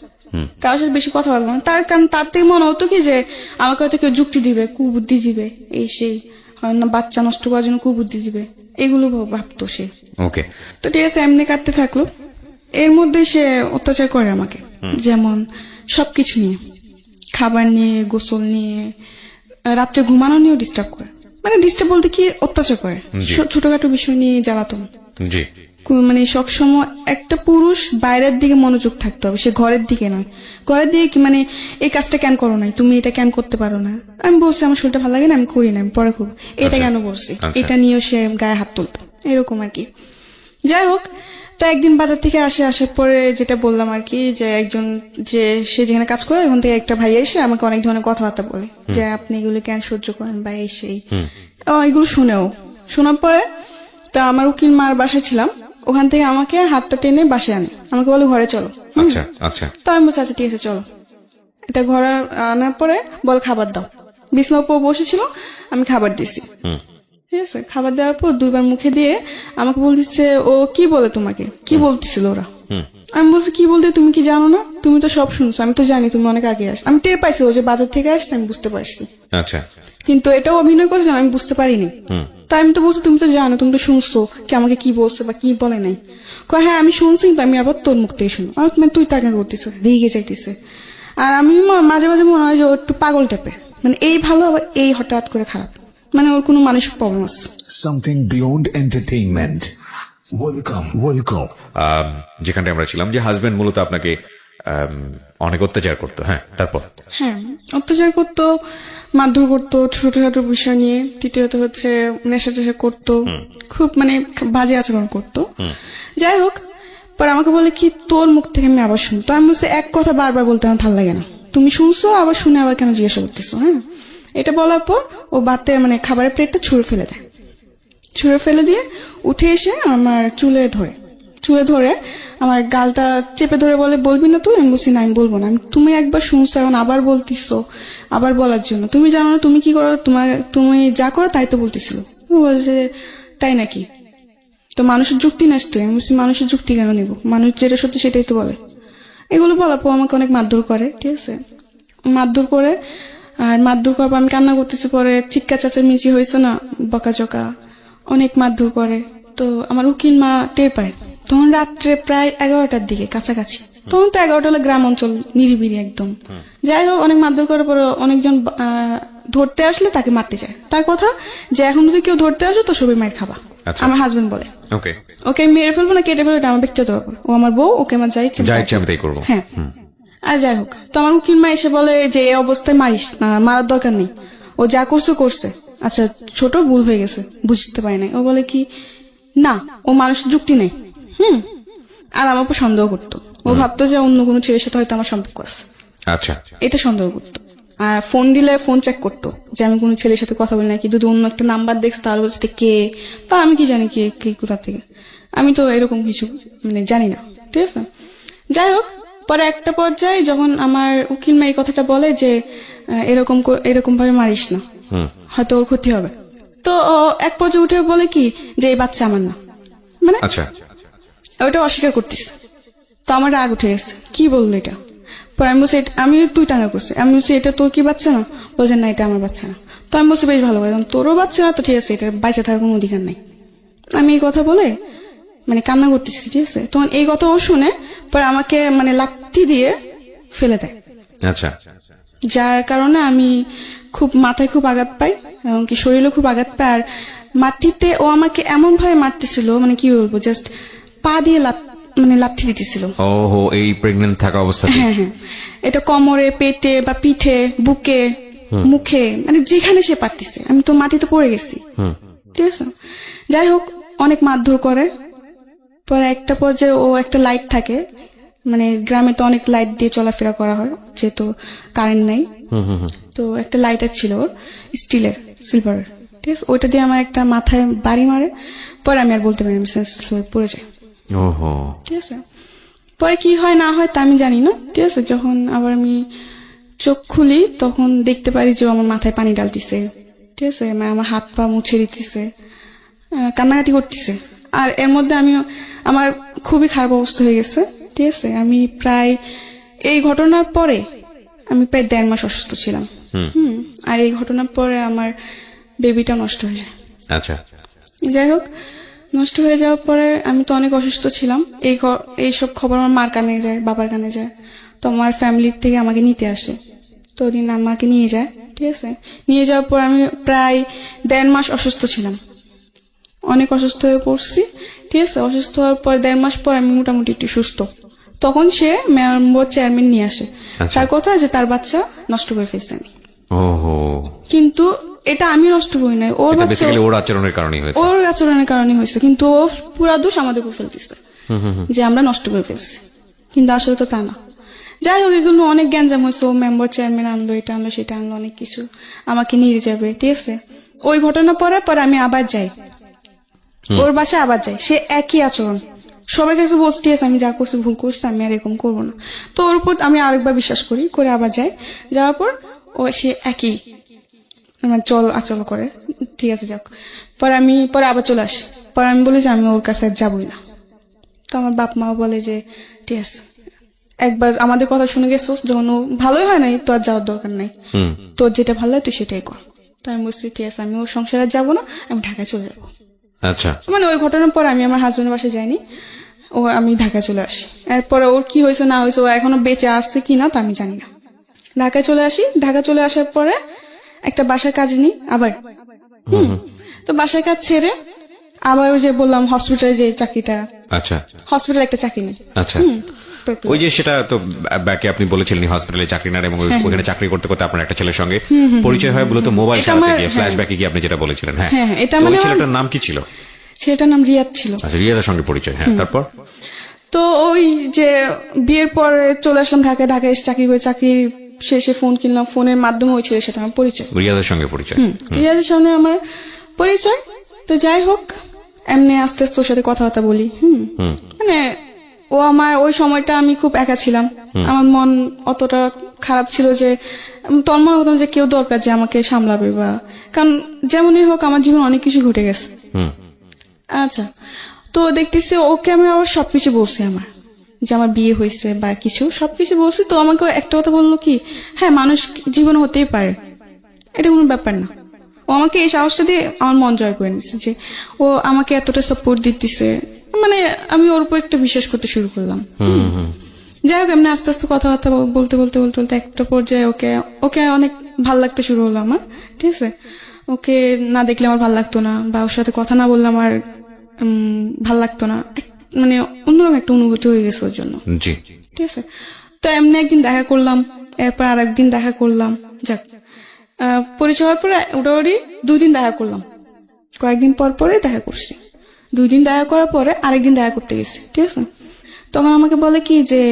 কারোর সাথে বেশি কথা বলবো না। তার কারণ তার থেকে মনে হতো কি যে আমাকে হয়তো কেউ যুক্তি দিবে, কুবুদ্ধি দিবে, এই সেই হয় না, বাচ্চা নষ্ট করার জন্য কুবুদ্ধি দিবে, এগুলো ভাবতো সে। ওকে, তো ঠিক আছে, এমনি কাটতে থাকলো। এর মধ্যে সে অত্যাচার করে আমাকে, যেমন সবকিছু নিয়ে, খাবার নিয়ে, গোসল নিয়ে, রাত্রে ঘুমানো নিয়েও ডিস্টার্ব করে। মানে ডিস্টার্ব বলতে কি, অত্যাচার করে, ছোটখাটো বিষয় নিয়ে জ্বালাতন। জি। মানে সবসময় একটা পুরুষ বাইরের দিকে মনোযোগ থাকতে হবে, সে ঘরের দিকে নয়। ঘরের দিকে কি মানে এই কাজটা কেন করো নাই, তুমি এটা কেন করতে পারো না, আমি বলছি আমার শরীরটা ভালো লাগে না, আমি করি না, আমি পরে করবো, এটা কেন বলছি, এটা নিয়েও সে গায়ে হাত তুলতো, এরকম আর কি। যাই হোক, তো একদিন বাজার থেকে আসার পরে যেটা বললাম আর কি, যে একজন যে সে যেখানে কাজ করে ওখান থেকে একটা ভাই এসে আমাকে অনেক ধরনের কথাবার্তা বলে যে আপনি এগুলো কেন সহ্য করেন বা এই সেই, এগুলো শোনার পরে তা আমার উকিল মার বাসায় ছিলাম, ওখান থেকে আমাকে হাতটা টেনে বাসায় আনে, আমাকে বলে ঘরে চলো। আচ্ছা আচ্ছা তো আমি বলছি আচ্ছা ঠিক আছে চলো। এটা ঘরে আনার পরে বল খাবার দাও, বিছানার উপর বসেছিল, আমি খাবার দিয়েছি। ঠিক আছে, খাবার দেওয়ার পর 2 বার মুখে দিয়ে আমাকে বলতেছে ও কি বলে তোমাকে, কি বলতেছিল ওরা। আমি বলছি কি বলতে, তুমি কি জানো না, তুমি তো সব শুনছো, আমি তো জানি তুমি অনেক আগে আসছো, আমি টের পাইছি ও যে বাজার থেকে আসছে, আমি বুঝতে পারছি, আচ্ছা কিন্তু এটাও অভিনয় করছে আমি বুঝতে পারিনি। তাই আমি তো বলছি তুমি তো জানো, তুমি তো শুনছো কি আমাকে কি বলছে বা কি বলে নাই। হ্যাঁ আমি শুনছি, কিন্তু আমি আবার তোর মুখ থেকে শুনো, তুই তাকে করতেছ, রেগে যাইতেছে। আর আমি মাঝে মাঝে মনে হয় যে ও একটু পাগল টাইপের, মানে এই ভালো আবার এই হঠাৎ করে খারাপ, মানে ওর কোনো মানসিক প্রবলেম আছে। Something beyond entertainment. Welcome. যেখানটা আমরা ছিলাম, যে হাজবেন্ড মূলত আপনাকে অনেক অত্যাচার করতো। হ্যাঁ, তারপর? হ্যাঁ, অত্যাচার করতো, মারধর করতো ছোট ছোট বিষয় নিয়ে। তৃতীয়ত হচ্ছে নেশা টেশা করতো, খুব মানে বাজে আচরণ করতো। যাই হোক, পর আমাকে বলে কি তোর মুখ থেকে আমি আবার শুনি, তো আমি বলছি এক কথা বারবার বলতে আমার ভালো লাগে না, তুমি শুনছো আবার শুনে আবার কেন জিজ্ঞাসা করতেছো। হ্যাঁ, এটা বলার পর ও বাতে মানে খাবারের প্লেটটা ছুঁড়ে ফেলে দেয়, ছুঁড়ে ফেলে দিয়ে উঠে এসে আমার চুলে ধরে আমার গালটা চেপে ধরে বলে বলবি না তুই, আমি বলছি না আমি বলবো না, তুমি একবার শুনছো এখন আবার বলতিছো, আবার বলার জন্য, তুমি জানো না তুমি কি করো, তুমি যা করো তাই তো বলতেছিল। বলছে তাই নাকি, তো মানুষের যুক্তি নাস তুই, আমি বলছি মানুষের যুক্তি কেন নিবো, মানুষ যেটা সত্যি সেটাই তো বলে। এগুলো বলার পর আমাকে অনেক মারধর করে। ঠিক আছে, মারধর করে, আর মারধর করার পর আমি কান্না করতেছি, পরে চিৎকার চেঁচামেচি হয়েছে না, বকাঝকা, অনেক মারধর করে। তো আমার উকিল মা টের পায়, তখন রাত্রে প্রায় 11টার দিকে কাছাকাছি, তখন তো 11টা হলে গ্রাম অঞ্চল নিরিবিলি একদম। যাই হোক, অনেক মারধর করার পরে অনেকজন ধরতে আসলে তাকে মারতে চায়, তার কথা যে এখন যদি কেউ ধরতে আসো তো সবাই মার খাবা। আমার হাজবেন্ড বলে ওকে মেরে ফেলবো না কেটে ফেলবো, এটা আমার ব্যক্তিগত ব্যাপার, ও আমার বউ, ওকে আমার যাই ইচ্ছে আমি তাই করবো। হ্যাঁ, আর যাই হোক, তো আমার উকিল মা এসে বলে যে এই অবস্থায় মারিস না, মারার দরকার নেই, ও যা করছে, আচ্ছা ছোট ভুল হয়ে গেছে, বুঝতে পারি নাই। ও বলে কি না, ও মানুষের যুক্তি নেই। আর আমার উপর সন্দেহ করতো, ও ভাবতো যে অন্য কোনো ছেলের সাথে হয়তো আমার সম্পর্ক আছে, আচ্ছা এটা সন্দেহ করতো। আর ফোন দিলে ফোন চেক করতো যে আমি কোনো ছেলের সাথে কথা বলি নাকি, যদি অন্য একটা নাম্বার দেখছে তাহলে বলছে কে, তা আমি কি জানি কে কোথা থেকে, আমি তো এরকম কিছু মানে জানি না। ঠিক আছে, যাই হোক, পরে একটা পর্যায়ে যখন আমার উকিল মা এই কথাটা বলে যে এরকম ভাবে মারিস না, হয়তো ওর ক্ষতি হবে, তো এক পর্যায়ে উঠে বলে কি যে এই বাচ্চা আমার না, মানে আচ্ছা ওটা অস্বীকার করতিস। তো আমার রাগ উঠে গেছে, কি বললো এটা, পরে আমি বলছি আমি তুই টাঙ্গা করছি, আমি বলছি এটা তোর কি বাচ্চা না, বলছে না এটা আমার বাচ্চা না। তো আমি বলছি বেশ ভালো কথা, তোরও বাচ্চা না তো ঠিক আছে, এটা বাইচে থাকার কোনো অধিকার নাই। আমি এই কথা বলে মানে কান্না করতেছি। ঠিক আছে, তখন এই কথা ও শুনে পরে আমাকে মানে লাথি দিয়ে ফেলে দেয়। আচ্ছা, যার কারণে আমি মাথায় খুব আঘাত পাই, এমনকি শরীরে খুব আঘাত পাই। আর মাটিতে ও আমাকে এমন ভাবে মারতেছিল, মানে কি বলবো, জাস্ট পা দিয়ে লাথি দিতেছিল। ওহো, এই প্রেগন্যান্ট থাকা অবস্থাতে? হ্যাঁ, এটা কোমরে, পেটে বা পিঠে, বুকে, মুখে, মানে যেখানে সে পারতেছে। আমি তো মাটিতে পড়ে গেছি। ঠিক আছে, যাই হোক, অনেক মারধর করে। পরে একটা পর্যায়ে ও একটা লাইট থাকে, মানে গ্রামে তো অনেক লাইট দিয়ে চলাফেরা করা হয় যেহেতু কারেন্ট নাই, তো একটা লাইটার ছিল ওর, স্টিলের, সিলভারের। ঠিক আছে, ওইটা দিয়ে আমার একটা মাথায় বাড়ি মারে। পরে আমি আর বলতে পারি আমি পড়ে যাই। ঠিক আছে, পরে কি হয় না হয় তা আমি জানি না। ঠিক আছে, যখন আবার আমি চোখ খুলি তখন দেখতে পারি যে আমার মাথায় পানি ডালতেছে। ঠিক আছে, আমার হাত পা মুছে দিতেছে, কান্নাকাটি করতেছে। আর এর মধ্যে আমার খুবই খারাপ অবস্থা হয়ে গেছে। ঠিক আছে, আমি প্রায় এই ঘটনার পরে আমি প্রায় 1.5 মাস অসুস্থ ছিলাম। আর এই ঘটনার পরে আমার বেবিটা নষ্ট হয়ে যায়। আচ্ছা, যাই হোক, নষ্ট হয়ে যাওয়ার পরে আমি তো অনেক অসুস্থ ছিলাম। এইসব খবর আমার মার কানে যায়, বাবার কানে যায়, তো আমার ফ্যামিলির থেকে আমাকে নিতে আসে। তো ওদিন আমাকে নিয়ে যায়। ঠিক আছে, নিয়ে যাওয়ার পর আমি প্রায় 1.5 মাস অসুস্থ ছিলাম, অনেক অসুস্থ হয়ে পড়ছি। ঠিক আছে। অসুস্থ হওয়ার পর 1.5 মাস পর আমি মোটামুটি একটু সুস্থ। তখন সে মেম্বার চেয়ারম্যান নিয়ে আসে, আচ্ছা। তার কথা যে তার বাচ্চা নষ্ট করে ফেলছে আমি। ওহো, কিন্তু এটা আমি নষ্ট করি নাই, ওর এটা বাচ্চা বেসিক্যালি ওর আচরণের কারণেই হয়েছে। ওর আচরণের কারণে হয়েছে, কিন্তু ও পুরা দোষ আমাদের উপর ফেলতেছে যে আমরা নষ্ট করে ফেলছি, কিন্তু আসলে তো তা না। যাই হোক, এগুলো অনেক গ্যাঞ্জাম হয়েছে, ও মেম্বার চেয়ারম্যান আনলো, এটা আনলো সেটা আনলো, অনেক কিছু আমাকে নিয়ে যাবে, ঠিক আছে। ওই ঘটনা পরে আমি আবার যাই ওর বাসায়, আবার যাই, সে একই আচরণ, সবাই কাছে বলছি ঠিক আছে আমি যা করছি ভুল করছি, আমি আর এরকম করবো না। তো ওর উপর আমি আরেকবার বিশ্বাস করি, করে আবার যাই, যাওয়ার পর ও সে একই চল আচল করে, ঠিক আছে যাক। পরে আবার চলে আসি, পরে আমি বলি যে আমি ওর কাছে আর যাবই না। তো আমার বাপ মাও বলে যে ঠিক আছে, একবার আমাদের কথা শুনে গেছোস, যখন ও ভালোই হয় নাই তো আর যাওয়ার দরকার নাই, তোর যেটা ভালো লাগে তুই সেটাই কর। তো আমি বলছি ঠিক আছে, আমি ওর সংসারে যাবো না, আমি ঢাকায় চলে যাবো। আচ্ছা, মানে ওই ঘটনার পর আমি আমার হাজবেন্ডের বাসায় যাইনি, আমি ঢাকায় চলে আসি। এরপরে ওর কি হয়েছে না হয়েছে, ও এখনো বেঁচে আসছে কিনা তা আমি জানি না। ঢাকায় চলে আসি, ঢাকা চলে আসার পরে একটা বাসায় কাজ নিই আবার। তো বাসায় কাজ ছেড়ে আবার ওই যে বললাম হসপিটালে যে চাকরিটা, আচ্ছা, হসপিটালে একটা চাকরি নেই। আচ্ছা। ওই যে সেটা তো ব্যাকে আপনি বলেছিলেন হসপিটালে চাকরি না, এবং ওখানে চাকরি করতে করতে আপনার একটা ছেলের সঙ্গে পরিচয় হয় মূলত মোবাইল এটা চালাতে আমার- গিয়ে, ফ্ল্যাশব্যাকে গিয়ে আপনি যেটা বলেছিলেন। হ্যাঁ, হ্যাঁ, এটা তো ওই মানে আমার- ছেলেটার নাম কি ছিল? ছেলেটার নাম রিয়াদ ছিল। আচ্ছা, রিয়াদের সঙ্গে পরিচয়। হ্যাঁ, তারপর? তো ওই যে বিয়ের পরে চলে আসলাম ঢাকায় এসে চাকরি করে, চাকরি শেষে ফোন কিনলাম, ফোনের মাধ্যমে ওই ছেলের সাথে আমার পরিচয়, রিয়াদের সঙ্গে পরিচয়। রিয়াদের সামনে আমার পরিচয়। তো যাই হোক, এমনি আস্তে আস্তে ওর সাথে কথাবার্তা বলি। মানে ও আমার ওই সময়টা আমি খুব একা ছিলাম, আমার মন অতটা খারাপ ছিল যে তোর মনে হতো যে কেউ দরকার যে আমাকে সামলাবে, বা কারণ যেমনই হোক আমার জীবনে অনেক কিছু ঘটে গেছে। আচ্ছা, তো দেখতেছি ওকে আমি আবার সবকিছু বলছি, আমার যে আমার বিয়ে হয়েছে বা কিছু সবকিছু বলছি। তো আমাকে একটা কথা বললো কি, হ্যাঁ মানুষ জীবনে হতেই পারে, এটা কোনো ব্যাপার না। ও আমাকে এই সাহসটা দিয়ে আমার মন জয় করে নিচ্ছে, যে ও আমাকে এতটা সাপোর্ট দিতেছে, মানে আমি ওর উপর একটা বিশ্বাস করতে শুরু করলাম। যাই হোক, এমনি আস্তে আস্তে কথাবার্তা বলতে বলতে বলতে বলতে একটা পর্যায়ে ওকে অনেক ভাল লাগতে শুরু হলো আমার, ঠিক আছে। ওকে না দেখলে আমার ভাল লাগতো না, বা ওর সাথে কথা না বললে আমার ভাল লাগতো না, মানে অন্যরকম একটা অনুভূতি হয়ে গেছে ওর জন্য, জি, ঠিক আছে। তো এমনি একদিন দেখা করলাম, এরপর আর একদিন দেখা করলাম, যাক পরিচয় হওয়ার পরে ওটাওয়ারি 2 দিন দেখা করলাম, কয়েকদিন পর পরে দেখা করছি। 2 দিন দেখা করার পরে আরেকদিন দেখা করতে গেছি, ঠিক আছে। তখন আমাকে বলে কি যে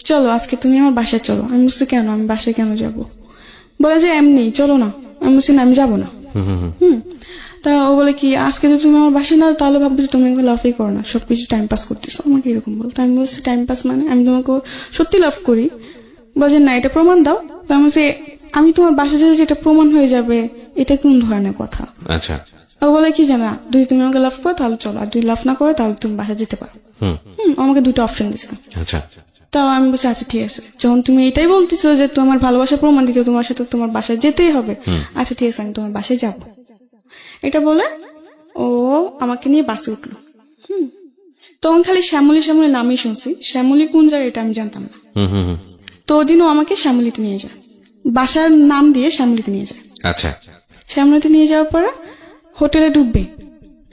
চলো আজকে তুমি আমার বাসায় চলো। আমি বলছি কেন, আমি বাসায় কেন যাব? বলে যে এমনি চলো না। আমি বলছি না, আমি যাবো না। তা ও বলে কি আজকে যদি তুমি আমার বাসায় না, তাহলে ভাববে যে তুমি লাভই করো না, সবকিছু টাইম পাস করতেছো, আমাকে এরকম বলতো। আমি বলছি টাইম পাস মানে আমি তোমাকে সত্যি লাভ করি। বলছে না, এটা প্রমাণ দাও। তো আমি বলছি আমি তোমার বাসায় যেতে যেটা প্রমাণ হয়ে যাবে, এটা কোন ধরনের কথা? আচ্ছা। ও বলে কি জানা, যদি তুমি আমাকে লাভ করো তাহলে চলো, আর যদি লাভ না করো তাহলে তুমি বাসায় যেতে পারো। আমাকে 2টা অপশন দিচ্ছে। আচ্ছা, তাও আমি বলছি আচ্ছা ঠিক আছে, যখন তুমি এটাই বলতেছো যে তোমার ভালোবাসা প্রমাণ দিতে তোমার সাথে তোমার বাসায় যেতেই হবে, আচ্ছা ঠিক আছে আমি তোমার বাসায় যাব। এটা বলে ও আমাকে নিয়ে বাসে উঠলো। তখন খালি শ্যামলী শ্যামলী নামই শুনছি, শ্যামলী কোন জায়গায় এটা আমি জানতাম না। তো ওদিনও আমাকে শ্যামলীতে নিয়ে যায়, বাসার নাম দিয়ে শ্যামলীতে নিয়ে যায়। আচ্ছা, শ্যামলীতে নিয়ে যাওয়ার পরে হোটেলে ঢুকবে,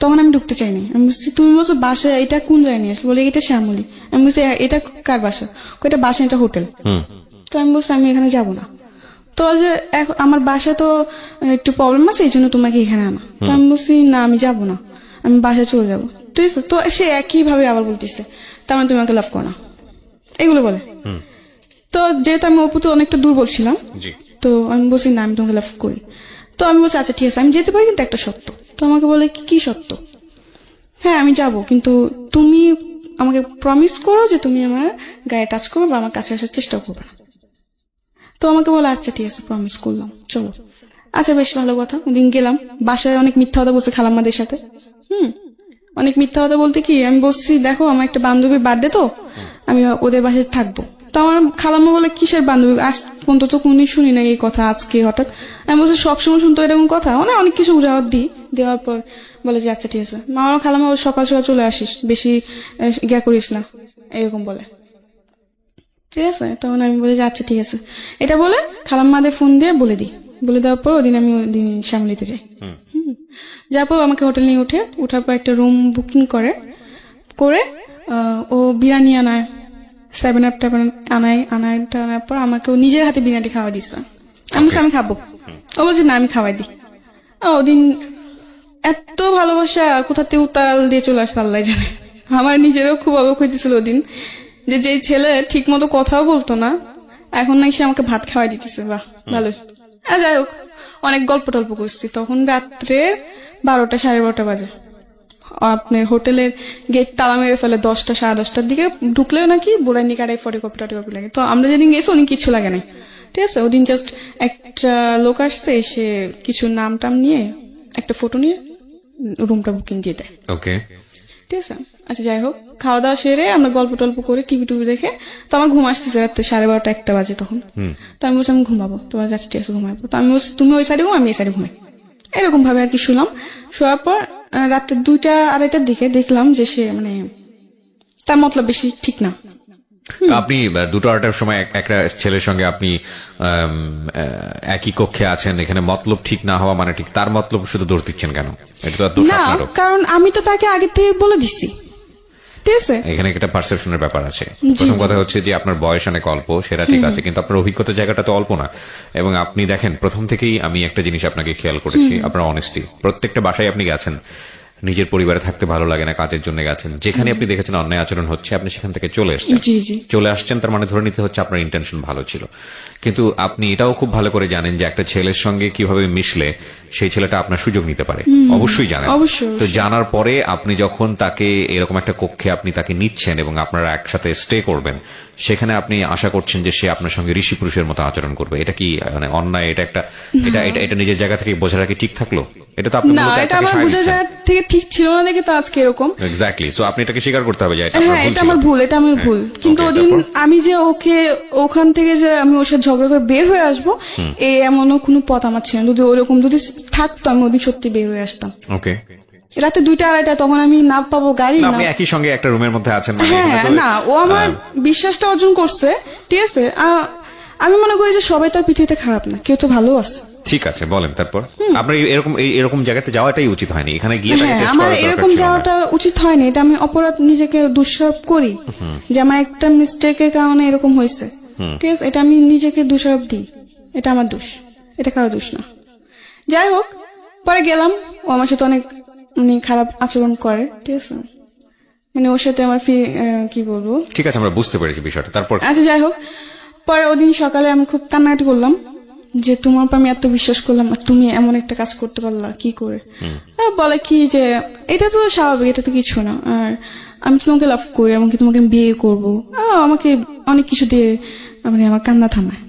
তখন আমি ঢুকতে চাইনি। আমি বলছি তুমি বলছো বাসা, এটা কোন জায়গায় নিয়ে আসলে? বলে এটা শ্যামলী। আমি বলছি এটা কার বাসা? এটা বাসা, এটা হোটেল। তো আমি বলছি আমি এখানে যাব না। তো যে আমার বাসা তো একটু প্রবলেম আছে, এই জন্য তোমাকে এখানে আনা। তো আমি বলছি না, আমি যাব না, আমি বাসায় চলে যাবো, ঠিক আছে। তো সে একই ভাবে আবার বলতেছে তার মানে তুমি আমাকে লাভ করো না, এগুলো বলে। তো যেহেতু আমি অপুতে অনেকটা দুর্বল ছিলাম, তো আমি বলছি না, আমি তোমাকে লাভ করি। তো আমি বলছি আচ্ছা ঠিক আছে আমি যেতে পারি, কিন্তু একটা শর্ত। তো আমাকে বলে কি শর্ত? হ্যাঁ আমি যাব, কিন্তু তুমি আমাকে প্রমিস করো যে তুমি আমার গায়ে টাচ করবে বা আমার কাছে আসার চেষ্টা করবে না। তো আমাকে বলে আচ্ছা ঠিক আছে প্রমিস করলাম, চলো। আচ্ছা বেশ ভালো কথা। ওদিন গেলাম, বাসায় অনেক মিথ্যা কথা বলছে খালাম্মাদের সাথে। অনেক মিথ্যা কথা বলতে কি, আমি বলছি দেখো আমার একটা বান্ধবীর বার্থডে, তো আমি ওদের বাসায় থাকবো। তো আমার খালাম্মা বলে কিসের বান্ধবী, আজ পর্যন্ত তো কোনদিন শুনি না এই কথা, আজকে হঠাৎ? আমি বলছি সবসময় শুনতো এরকম কথা, মানে অনেক কিছু জবাব দিই। দেওয়ার পর বলে যে আচ্ছা ঠিক আছে। আমার খালাম্মা সকাল সকাল চলে আসিস, বেশি ইয়া করিস না, এরকম বলে, ঠিক আছে। তখন আমি বলি যে আচ্ছা ঠিক আছে। এটা বলে খালাম্মাদের ফোন দিয়ে বলে দিই। বলে দেওয়ার পর ওদিন আমি শ্যামলীতে যাই। যার পর আমাকে হোটেল নিয়ে ওঠার পর একটা রুম বুকিং করে করে ও বিরিয়ানি আনায়, 7 Up আনার পর আমাকে ও নিজের হাতে বিরিয়ানি খাওয়া দিচ্ছে। আমি বলছি আমি খাবো, ও বলছে না আমি খাওয়াই দিই। ওদিন এত ভালোবাসা কোথাতে উতাল দিয়ে চলে আসছে আল্লাহ জানে। আমার নিজেরও খুব অবাক হইতেছিল ওদিন, যে যেই ছেলে ঠিক মতো কথাও বলতো না এখন নাকি সে আমাকে ভাত খাওয়াই দিতেছে। বাহ ভালোই। যাই হোক, অনেক গল্প টল্প করছি। তখন রাত্রে 12টা 12:30 বাজে। আপনার হোটেলের গেট তালা মেরে ফেলে 10টা 10:30টার দিকে ঢুকলেও নাকি বোরাই নিকারে ফটোকপি লাগে। তো আমরা যেদিন গেছি ওদিন কিছু লাগে নাই, ঠিক আছে। ওদিন জাস্ট একটা লোক আসছে, এসে কিছু নাম টাম নিয়ে একটা ফটো নিয়ে রুমটা বুকিং দিয়ে দেয়। ওকে, ঠিক আছে। আচ্ছা যাই হোক, খাওয়া দাওয়া সেরে আমরা গল্প টল্প করে টিভি দেখে, তো আমার ঘুম আসতেছে রাত্রে 12:30 1টা বাজে তখন। তো আমি বলছি আমি ঘুমাবো, তোমার কাছে ঠিক আছে ঘুমাবো। তো আমি বলছি তুমি ওই সাইডে ঘুম, আমি এই সাইডে ঘুমাই, এরকম ভাবে আর কি শুলাম। শোয়ার পর রাত্রে 2টা 2:30টার দিকে দেখলাম যে সে মানে তার মতলব বেশি ঠিক না। আপনি 2টা-2:30টার সময় একটা ছেলের সঙ্গে আপনি একই কক্ষে আছেন, এখানে মতলব ঠিক না হওয়া মানে ঠিক, তার মতলব শুধু দোষ দিচ্ছেন কেন? এটা তো দোষ না, আপনারও। কারণ আমি তো তাকে আগে থেকে বলে দিছি, ঠিক আছে। এখানে একটা পারসেপশনের ব্যাপার আছে। জি, প্রথম জি। কথা হচ্ছে যে আপনার বয়স অনেক অল্প, সেটা ঠিক আছে, কিন্তু আপনার অভিজ্ঞতার জায়গাটা তো অল্প না। এবং আপনি দেখেন, প্রথম থেকেই আমি একটা জিনিস আপনাকে খেয়াল করেছি, আপনার অনেস্টি। প্রত্যেকটা বাসায় আপনি গেছেন, নিজের পরিবারে থাকতে ভালো লাগে না, কাজের জন্য গেছেন, যেখানে আপনি দেখেছেন অন্যায় আচরণ হচ্ছে আপনি সেখান থেকে চলে আসছেন। জি জি চলে আসছেন, তার মানে ধরে নিতে হচ্ছে আপনার ইন্টেনশন ভালো ছিল। কিন্তু আপনি এটাও খুব ভালো করে জানেন যে একটা ছেলের সঙ্গে কিভাবে মিশলে সেই ছেলেটা আপনার সুযোগ নিতে পারে, অবশ্যই জানেন। অবশ্যই। তো জানার পরে আপনি যখন তাকে এরকম একটা কক্ষে আপনি তাকে নিচ্ছেন এবং আপনারা একসাথে স্টে করবেন, সেখানে আপনি আশা করছেন যে সে আপনার সঙ্গে ঋষি পুরুষের মতো আচরণ করবে। এটা কি মানে অন্যায়? এটা একটা এটা নিজের জায়গা থেকে বোঝা রাখি ঠিক থাকলো? এটা তো আপনি না, এটা আমার বোঝা যায় থেকে ঠিক ছিল না দেখে তো আজকে এরকম। এক্স্যাক্টলি। সো আপনি এটাকে স্বীকার করতে হবে যে এটা আপনার হ্যাঁ, ভুল এটা ছিল। আমার ভুল, এটা আমার ভুল। কিন্তু Okay, ওদিন তারপর? আমি যে ওকে ওখান থেকে যে আমি ওর সাথে ঝগড়া করে বের হয়ে আসবো, এমনও কোনো পথ আমার ছিল না। যদি ওরকম যদি থাকতো আমি ওদিন সত্যি বের হয়ে আসতাম। ওকে, রাতে 2টা 2:30, তখন আমি না পাবো গাড়ি না না। আপনি একই সঙ্গে একটা রুমের মধ্যে আছেন, মানে হ্যাঁ এখানে তো- না, ও আমার বিশ্বাসটা অর্জন করছে, ঠিক আছে। আমি মনে করি যে সবাই তো আর পৃথিবীতে খারাপ না, কেউ তো ভালো আছে। ঠিক আছে, বলেন তারপর। আপনার এরকম জায়গাতে যাওয়াটাই উচিত হয়নি, এখানে গিয়ে তাকে হ্যাঁ, টেস্ট আমার করার দরকার এরকম ছিল না। যাওয়াটা উচিত হয়নি। এটা আমি অপরাধ, নিজেকে দোষারোপ করি যে আমার একটা মিস্টেকের কারণে এরকম হয়েছে, ঠিক আছে। এটা আমি নিজেকে দোষারোপ দিই, এটা আমার দোষ, এটা কারো দোষ না। যাই হোক, পরে গেলাম, ও আমার সাথে অনেক মানে খারাপ আচরণ করে, ঠিক আছে। মানে ওর সাথে আমার কি বলবো। ঠিক আছে, আমরা বুঝতে পেরেছি বিষয়টা। তারপর আচ্ছা যাই হোক, পরে ওদিন সকালে আমি খুব কান্নাকাটি করলাম যে তোমার উপর আমি এত বিশ্বাস করলাম আর তুমি এমন একটা কাজ করতে পারলা কি করে। বলে কি যে এটা তো স্বাভাবিক, এটা তো কিছু না, আর আমি তোমাকে লাভ করি, এমনকি তোমাকে আমি বিয়ে করবো। আমাকে অনেক কিছু দিয়ে মানে আমার কান্না থামায়।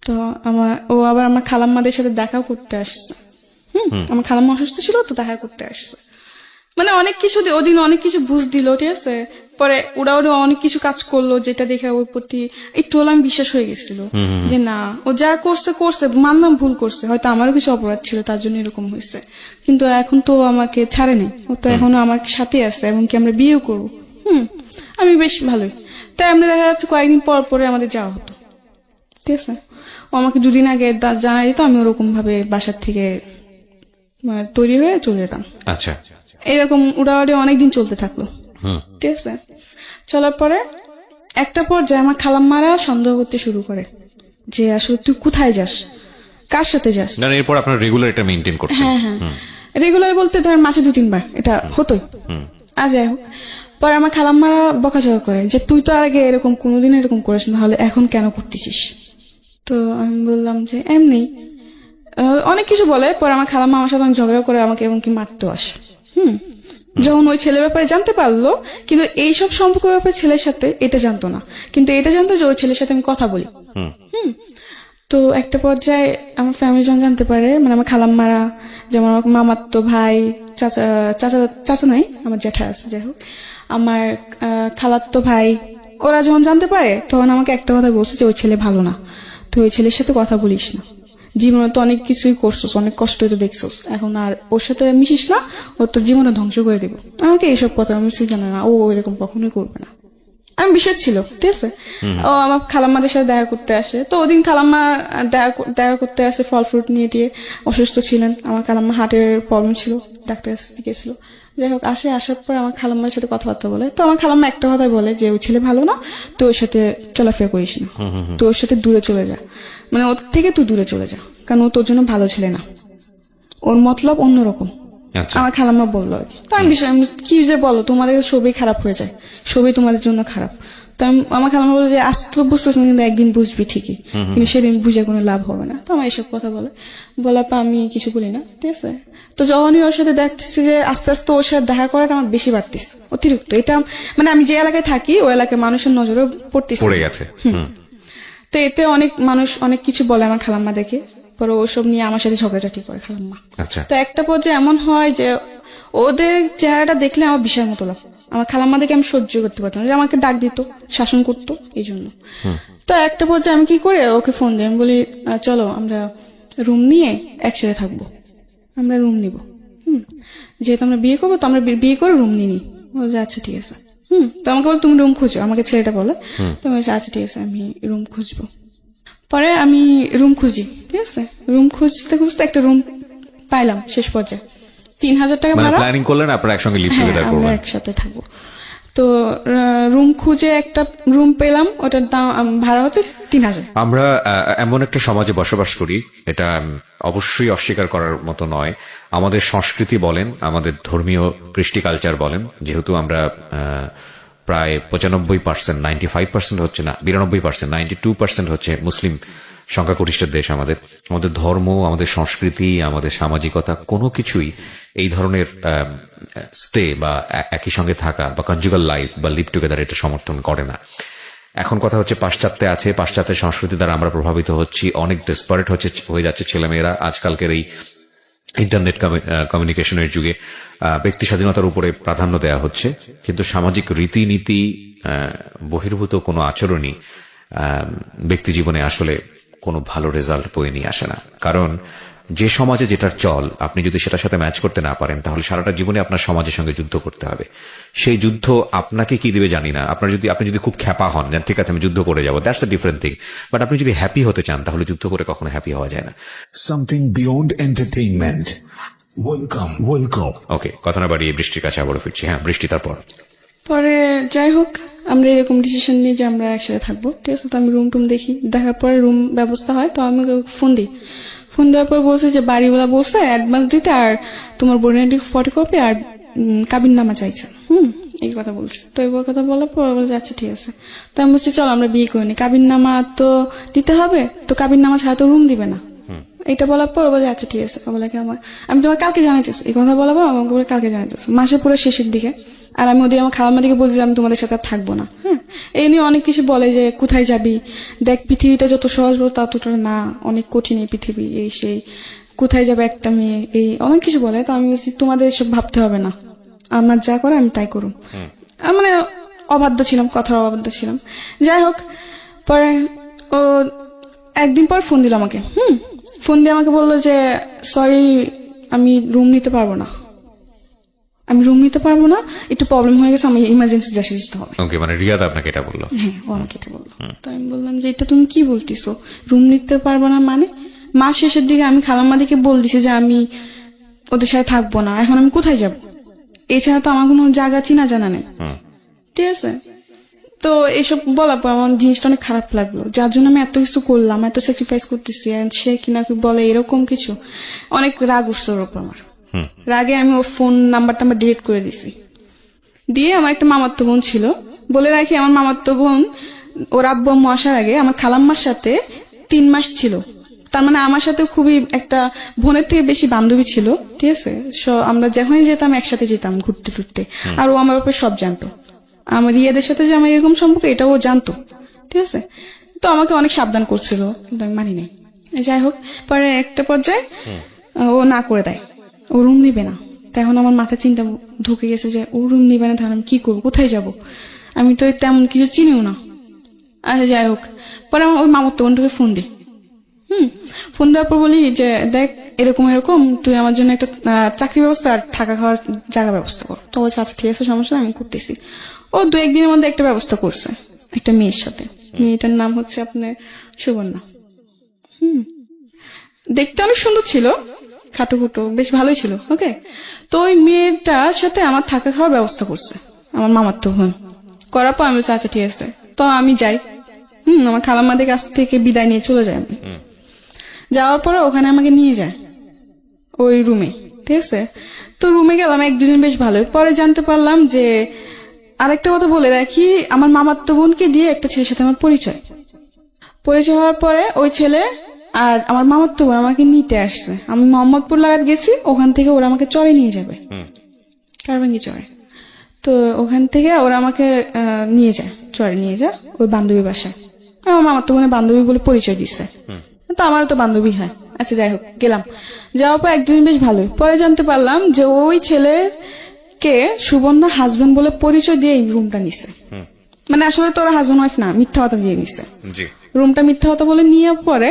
তো ও আবার আমার খালাম্মাদের সাথে দেখাও করতে আসছে। আমার খালাম্মা অসুস্থ ছিল, তো দেখা করতে আসছে। মানে অনেক কিছু ওদিন অনেক কিছু বুঝ দিল, ঠিক আছে। পরে ওরা অনেক কিছু কাজ করলো, যেটা দেখে ওর প্রতি একটু হলে আমি বিশ্বাস হয়ে গেছিল যে না, ও যা করছে মানলাম ভুল করছে, হয়তো আমারও কিছু অপরাধ ছিল, তার জন্য এরকম হয়েছে। কিন্তু এখন তো আমাকে ছাড়ে নেই, ও তো এখনো আমার সাথে আছে, এবং কি আমরা বিয়েও করবো। আমি বেশ ভালোই। তাই আমরা দেখা যাচ্ছে কয়েকদিন পর পরে আমাদের যাওয়া হতো, ঠিক আছে। ও আমাকে 2 দিন আগে জানাই দিত, আমি ওরকম ভাবে বাসার থেকে তৈরি হয়ে চলে যেতাম। আচ্ছা, এরকম উড়াউড়ি অনেকদিন চলতে থাকলো, ঠিক আছে। চলার পরে একটা পর্যায়ে আমার খালাম্মারা সন্দেহ করতে শুরু করে যে আসলে তুই কোথায় যাস, কার সাথে যাস। না এরপর আপনার রেগুলার এটা মেইনটেইন করতে। হ্যাঁ, রেগুলার বলতে ধরেন মাসে 2-3 বার এটা হতোই। যাই হোক, পরে আমার খালাম্মারা বকাঝকা করে যে তুই তো আগে এরকম কোনোদিন এরকম করিস না, তাহলে এখন কেন করতেছিস। তো আমি বললাম যে এমনি, অনেক কিছু বলে। পরে আমার খালাম্মা আমার সাথে ঝগড়া করে আমাকে এমনকি মারতেও আসে। যখন ওই ছেলের ব্যাপারে জানতে পারলো, কিন্তু এইসব সম্পর্কের ব্যাপারে ছেলের সাথে এটা জানতো না, কিন্তু এটা জানতো যে ওই ছেলের সাথে আমি কথা বলি। তো একটা পর্যায়ে আমার ফ্যামিলি যখন জানতে পারে, মানে আমার খালাম্মারা, যেমন আমার মামাতো ভাই, চাচা চাচা চাচা নাই, আমার জ্যাঠা আছে, যাই হোক, আমার খালাতো ভাই, ওরা যখন জানতে পারে, তখন আমাকে একটা কথা বলছে যে ওই ছেলে ভালো না, তো ওই ছেলের সাথে কথা বলিস না, জীবনে তো অনেক কিছুই করছোস, অনেক কষ্ট তো দেখছোস, এখন আর ওর সাথে মিশিস না, ওর তো জীবনে ধ্বংস করে দেবো। আমাকে এইসব কথা আমি জানে না, ও এরকম কখনোই করবে না। আমি বিশ্বাস ছিল, ঠিক আছে। ও আমার খালাম্মাদের সাথে দেখা করতে আসে, তো ওদিন খালাম্মা দেখা করতে আসে ফল ফ্রুট নিয়ে দিয়ে। অসুস্থ ছিলেন আমার খালাম্মা, হার্টের প্রবলেম ছিল, ডাক্তার গেছিল। যাই হোক আসার পর আমার খালাম্মার সাথে কথাবার্তা বলে, তো আমার খালাম্মা একটা কথাই বলে যে ওই ছেলে ভালো না, তো ওর সাথে চলাফেরা করিস না, তো ওর সাথে দূরে চলে যা, মানে ওর থেকে তুই দূরে চলে যা, কারণ ও তোর জন্য ভালো ছেলে না, ওর মতলব অন্যরকম। আচ্ছা। আমার খালাম্মা বললো আর কি। তো আমি কি যে বলো, তোমাদের সবই খারাপ হয়ে যায়, সবই তোমাদের জন্য খারাপ। তো আমার খালাম্মা বলে যে আজ তো বুঝতেছ না, কিন্তু একদিন বুঝবি ঠিকই, কিন্তু সেদিন বুঝে কোনো লাভ হবে না। তো আমার এসব কথা বলার পর আমি কিছু বলি না, ঠিক আছে। তো যখনই ওর সাথে দেখতেছি যে আস্তে আস্তে ওর সাথে দেখা করাটা আমার বেশি বাড়তেছে, অতিরিক্ত। এটা মানে আমি যে এলাকায় থাকি ওই এলাকায় মানুষের নজরে পড়তেছে। পড়ে গেছে। তো এতে অনেক মানুষ অনেক কিছু বলে আমার খালাম্মা দেখে, পরে ওসব নিয়ে আমার সাথে ঝগড়াঝাটি করে খালাম্মা। আচ্ছা। তো একটা পর্যায়ে এমন হয় যে ওদের চেহারাটা দেখলে আমার বিশাল মতো লাগতো, আমার খালাম্মা দেখে আমি সহ্য করতে পারতাম না, যে আমাকে ডাক দিত, শাসন করতো এই জন্য। তো একটা পর্যায়ে আমি কি করে ওকে ফোন দিই, আমি বলি চলো আমরা রুম নিয়ে একসাথে থাকবো, আমরা রুম নিব। যেহেতু আমরা বিয়ে করবো, তো আমরা বিয়ে করে রুম নিই। বলছে আচ্ছা ঠিক আছে। তো আমাকে বলে তুমি রুম খুঁজো, আমাকে ছেলেটা বলে। তো আমি বলছি আচ্ছা ঠিক আছে, আমি রুম খুঁজবো। পরে আমি রুম খুঁজি, ঠিক আছে। রুম খুঁজতে খুঁজতে একটা রুম পাইলাম শেষ পর্যায়ে, 3,000 টাকা মানে ভাড়া। প্ল্যানিং করলেন আপনারা একসঙ্গে লিভ হ্যাঁ, টুগেদার আমরা করবেন। একসাথে থাকবো। তো রুম খুঁজে একটা রুম পেলাম, ওটার দাম ভাড়া হচ্ছে 3,000। আমরা এমন একটা সমাজে বসবাস করি, এটা অবশ্যই অস্বীকার করার মতো নয়। আমাদের সংস্কৃতি বলেন, আমাদের ধর্মীয় কৃষ্টি কালচার বলেন, যেহেতু আমরা প্রায় 95%, 95% হচ্ছে না, 92%, 92% হচ্ছে মুসলিম সংখ্যাগরিষ্ঠ দেশ। আমাদের ধর্ম, আমাদের সংস্কৃতি, আমাদের সামাজিকতা কোনো কিছুই এই ধরনের স্টে বা একই সঙ্গে থাকা বা কনজুগাল লাইফ বা লিভ টুগেদার এটা সমর্থন করে না। এখন কথা হচ্ছে পাশ্চাত্যে আছে, পাশ্চাত্যের সংস্কৃতি দ্বারা আমরা প্রভাবিত হচ্ছি, অনেক ডেসপারেট হয়ে যাচ্ছে ছেলেমেয়েরা আজকালকের এই ইন্টারনেট কমিউনিকেশনের যুগে। ব্যক্তি স্বাধীনতার উপরে প্রাধান্য দেওয়া হচ্ছে, কিন্তু সামাজিক রীতিনীতি বহির্ভূত কোনো আচরণই ব্যক্তি জীবনে আসলে কোনো ভালো রেজাল্ট বয়ে নিয়ে আসে না। কারণ যে সমাজে যেটার চল, আপনি যদি সেটার সাথে ম্যাচ করতে না পারেন, তাহলে সারাটা জীবনে আপনার সমাজের সঙ্গে যুদ্ধ করতে হবে। সেই যুদ্ধ আপনাকে কি দিবে জানি না। আপনি যদি খুব খ্যাপা হন, ঠিক আছে আমি যুদ্ধ করে যাবো, that's a different thing. But আপনি যদি হ্যাপি হতে চান, তাহলে যুদ্ধ করে কখনো হ্যাপি হওয়া যায় না। Something beyond entertainment. Welcome. ওকে, কথা না বাড়িয়ে বৃষ্টির কাছে আবারও ফিরছি। হ্যাঁ বৃষ্টি, তারপর পরে যাই হোক আমরা এরকম ডিসিশন নিই যে আমরা একসাথে থাকবো, ঠিক আছে। তো আমি রুম টুম দেখি, দেখার পরে রুম ব্যবস্থা হয়, তো আমি ফোন দিই। ফোন দেওয়ার পর বলছে যে বাড়িওয়ালা বলছে অ্যাডভান্স দিতে, আর তোমার বোনের ফটোকপি আর কাবিন নামা চাইছে। এই কথা বলছে। তো এই কথা বলার পর বলছে আচ্ছা ঠিক আছে। তো আমি বলছি চলো আমরা বিয়ে করিনি, কাবিন নামা তো দিতে হবে, তো কাবিন নামা ছাড়া তো রুম দিবে না। এটা বলার পর বলে আচ্ছা ঠিক আছে, বলে কি আমি তোমার কালকে জানাইতেছি, এই কথা বলার পর আমাকে বলে কালকে জানাইতেছি, মাসের পুরো শেষের দিকে। আর আমি ওদের আমার খালাম্মা দিকে বলছি যে আমি তোমাদের সাথে আর থাকবো না। এই নিয়ে অনেক কিছু বলে যে কোথায় যাবি, দেখ পৃথিবীটা যত সহজ বল ততটা না, অনেক কঠিন এই পৃথিবী, এই সেই, কোথায় যাবে একটা মেয়ে, এই অনেক কিছু বলে। তো আমি বলছি তোমাদের এসব ভাবতে হবে না, আমার যা করে আমি তাই করুম। মানে অবাধ্য ছিলাম, কথার অবাধ্য ছিলাম। যাই হোক পরে ও একদিন পর ফোন দিল আমাকে। ফোন দিয়ে আমাকে বললো যে সরি আমি রুম নিতে পারবো না, একটু প্রবলেম হয়ে গেছে, আমি ইমার্জেন্সি যেতে হবে। ওকে, মানে রিয়াদ আপনাকে এটা বললো? হ্যাঁ, ও আমাকে এটা বললো। তো আমি বললাম যে এটা তুমি কি বলতেছো, রুম নিতে পারবো না মানে? মাস শেষের দিকে আমি খালাম্মা দিকে বল দিছি যে আমি ওদের সাথে থাকবো না, এখন আমি কোথায় যাব? এছাড়া তো আমার কোনো জায়গা চিনা জানা নেই, ঠিক আছে। তো এইসব বলার পর আমার জিনিসটা অনেক খারাপ লাগলো, যার জন্য আমি এত কিছু করলাম, এত স্যাক্রিফাইস করতেছি, সে কিনা বলে এরকম কিছু। অনেক রাগ উঠছে ওর উপর আমার। রাগে আমি ওর ফোন নাম্বারটা ডিলিট করে দিছি। দিয়ে আমার একটা মামাতো বোন ছিল, বলে রাখি আমার মামাতো বোন ওর আব্বু আম্মু আসার আগে আমার খালাম্মার সাথে 3 মাস ছিল। তার মানে আমার সাথে খুবই একটা বোনের থেকে বেশি বান্ধবী ছিল, ঠিক আছে। আমরা যখনই যেতাম একসাথে যেতাম ঘুরতে টুরতে, আর ও আমার ব্যাপারে সব জানতো। আমার রিয়াদের সাথে যে আমার এরকম সম্পর্ক এটাও ও জানতো, ঠিক আছে। তো আমাকে অনেক সাবধান করছিল, কিন্তু আমি মানি নাই। যাই হোক পরে একটা পর্যায়ে ও না করে দেয়, ও রুম নিবে না। তখন আমার মাথায় চিন্তা ঢুকে গেছে যে ও রুম নিবে না, তাহলে আমি কি করবো, কোথায় যাব? আমি তো তেমন কিছু চিনিও না। আচ্ছা যাই হোক পরে আমার ওই মামাতো বোনটাকে ফোন দিই। ফোন দেওয়ার পর বলি যে দেখ এরকম তুই আমার জন্য একটা চাকরি ব্যবস্থা আর থাকা খাওয়ার জায়গা ব্যবস্থা কর। তো বলছে আচ্ছা ঠিক আছে, সমস্যা আমি করতেছি। ও 2-1 দিনের মধ্যে একটা ব্যবস্থা করছে একটা মেয়ের সাথে। মেয়েটার নাম হচ্ছে আপনার সুবর্ণা। দেখতে অনেক সুন্দর ছিল, খাটো খুটো বেশ ভালোই ছিল। ওকে, তো ওই মেয়েটার সাথে আমার থাকা খাওয়ার ব্যবস্থা করছে আমার মামাতো বোন। করার পর আমি বলছি আচ্ছা ঠিক আছে, তো আমি যাই। আমার খালাম্মাদের কাছ থেকে বিদায় নিয়ে চলে যাই আমি। যাওয়ার পরে ওখানে আমাকে নিয়ে যায় ওই রুমে, ঠিক আছে। তো রুমে গেলাম, 1-2 দিন বেশ ভালোই। পরে জানতে পারলাম যে, আরেকটা কথা বলে রাখি, আমার মামাতো বোনকে দিয়ে একটা ছেলের সাথে আমার পরিচয় হওয়ার পরে ওই ছেলে আর আমার মামাতো বোন আমাকে নিতে আসছে। আমি মোহাম্মদপুর লাগাত গেছি, ওখান থেকে ওরা আমাকে চরে নিয়ে যাবে, কারবাঙ্গি চরে। তো ওখান থেকে ওরা আমাকে নিয়ে যায়, চরে নিয়ে যায় ওই বান্ধবী বাসায়। আমার মামাতো বোনের বান্ধবী বলে পরিচয় দিচ্ছে, তো আমারও তো বান্ধবী হয়। আচ্ছা যাই হোক, গেলাম। যাওয়ার পর 1-2 দিন বেশ ভালোই। পরে জানতে পারলাম যে ওই ছেলেকে সুবর্ণা হাজবেন্ড বলে পরিচয় দিয়ে এই রুমটা নিছে। মানে আসলে তো ওরা হাজবেন্ড ওয়াইফ না, মিথ্যা কথা দিয়ে নিছে রুমটা, মিথ্যা কথা বলে নিয়ে পরে।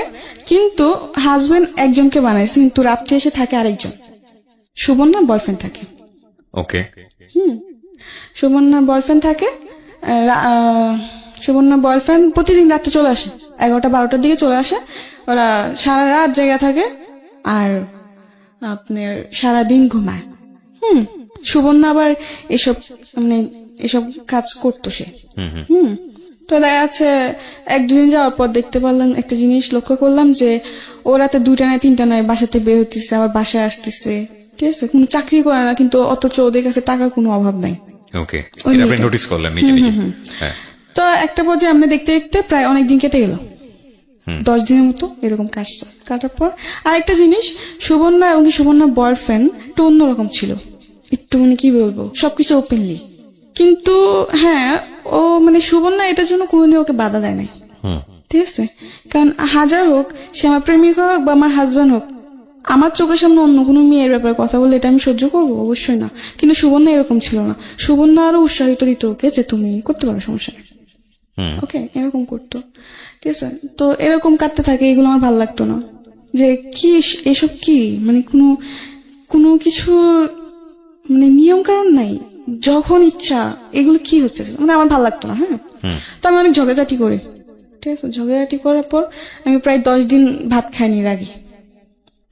কিন্তু হাজবেন্ড একজনকে বানাইছে, কিন্তু রাত্রে এসে থাকে আরেকজন, সুবর্ণার বয়ফ্রেন্ড থাকে। ওকে। সুবর্ণার বয়ফ্রেন্ড থাকে। সুবর্ণার বয়ফ্রেন্ড প্রতিদিন রাত্রে চলে আসে, 11টা-12টার দিকে চলে আসে। ওরা সারা রাত জায়গা থাকে আর আপনার সারাদিন ঘুমায়। সুবর্ণা আবার এসব কাজ করতো সে। তো দেখা যাচ্ছে 1-2 দিন যাওয়ার পর দেখতে পারলাম, একটা জিনিস লক্ষ্য করলাম যে ও রাতে 2টা নয় 3টা নয় বাসাতে বের হতেছে, আবার বাসায় আসতেছে, ঠিক আছে। কোনো চাকরি করে না, কিন্তু অথচ ওদের কাছে টাকার কোনো অভাব নাই। ওকে, এটা আপনি নোটিস করলেন নিজে নিজে? হ্যাঁ। তো একটা পর্যায়ে আমরা দেখতে দেখতে প্রায় অনেকদিন কেটে গেল, 10 দিনের মতো এরকম কাটছে। কাটার পর আরেকটা জিনিস, সুবর্ণা এবং সুবর্ণার বয়ফ্রেন্ড একটু অন্যরকম ছিল, একটু কি বলবো, সবকিছু ওপেনলি। কিন্তু হ্যাঁ, ও সুবর্ণা এটার জন্য কোনোদিন ওকে বাধা দেয় নাই, ঠিক আছে। কারণ হাজার হোক, সে আমার প্রেমিকা হোক বা আমার হাজবেন্ড হোক, আমার চোখের সামনে অন্য কোনো মেয়ের ব্যাপারে কথা বললে এটা আমি সহ্য করবো? অবশ্যই না। কিন্তু সুবর্ণা এরকম ছিল না। সুবর্ণা আরো উৎসাহিত দিত ওকে যে তুমি করতে পারো, সমস্যা নেই, ওকে, এরকম করতো, ঠিক আছে। তো এরকম কাটতে থাকে, এগুলো আমার ভালো লাগতো না। যে কি এসব কি, কোনো কিছু নিয়ম কারণ নাই, যখন ইচ্ছা এগুলো কি হচ্ছে, আমার ভালো লাগতো না। হ্যাঁ, তো আমি অনেক ঝগড়াঝাটি করি, ঠিক আছে। ঝগড়াঝাটি করার পর আমি প্রায় 10 দিন ভাত খাইনি রাগি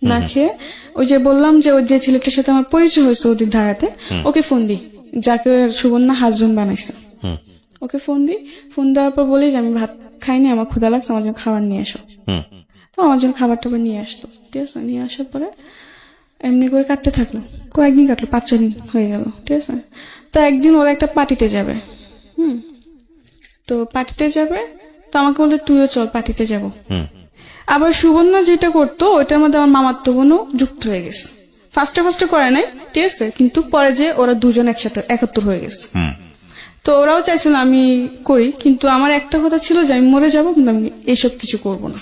না খেয়ে। ওই যে বললাম যে ওই যে ছেলেটার সাথে আমার পরিচয় হয়েছে ওদের ধারাতে, ওকে ফোন দিই, যাকে সুবর্ণা হাজবেন্ড বানাইছে। ওকে ফোন দেওয়ার পর বলি যে আমি ভাত খাইনি, আমার ক্ষুধা লাগছে, আমার জন্য খাবার নিয়ে আসো। তো আমার জন্য খাবার টাবার নিয়ে আসতো, ঠিক আছে। নিয়ে আসার পরে এমনি করে কাটতে থাকলো, কয়েকদিন কাটলো, 5-6 দিন হয়ে গেল, ঠিক আছে। তো একদিন ওরা একটা পার্টিতে যাবে, তো পার্টিতে যাবে, তো আমাকে বলতে তুইও চল পার্টিতে যাবো। আবার সুবর্ণা যেটা করতো ওইটার মধ্যে আমার মামাতো বোনও যুক্ত হয়ে গেছে। ফার্স্টে করে নাই, ঠিক আছে, কিন্তু পরে যে ওরা দুজন একসাথে 71 হয়ে গেছে। তো ওরাও চাইছিল আমি করি, কিন্তু আমার একটা কথা ছিল যে আমি মরে যাবো, কিন্তু আমি এইসব কিছু করবো না।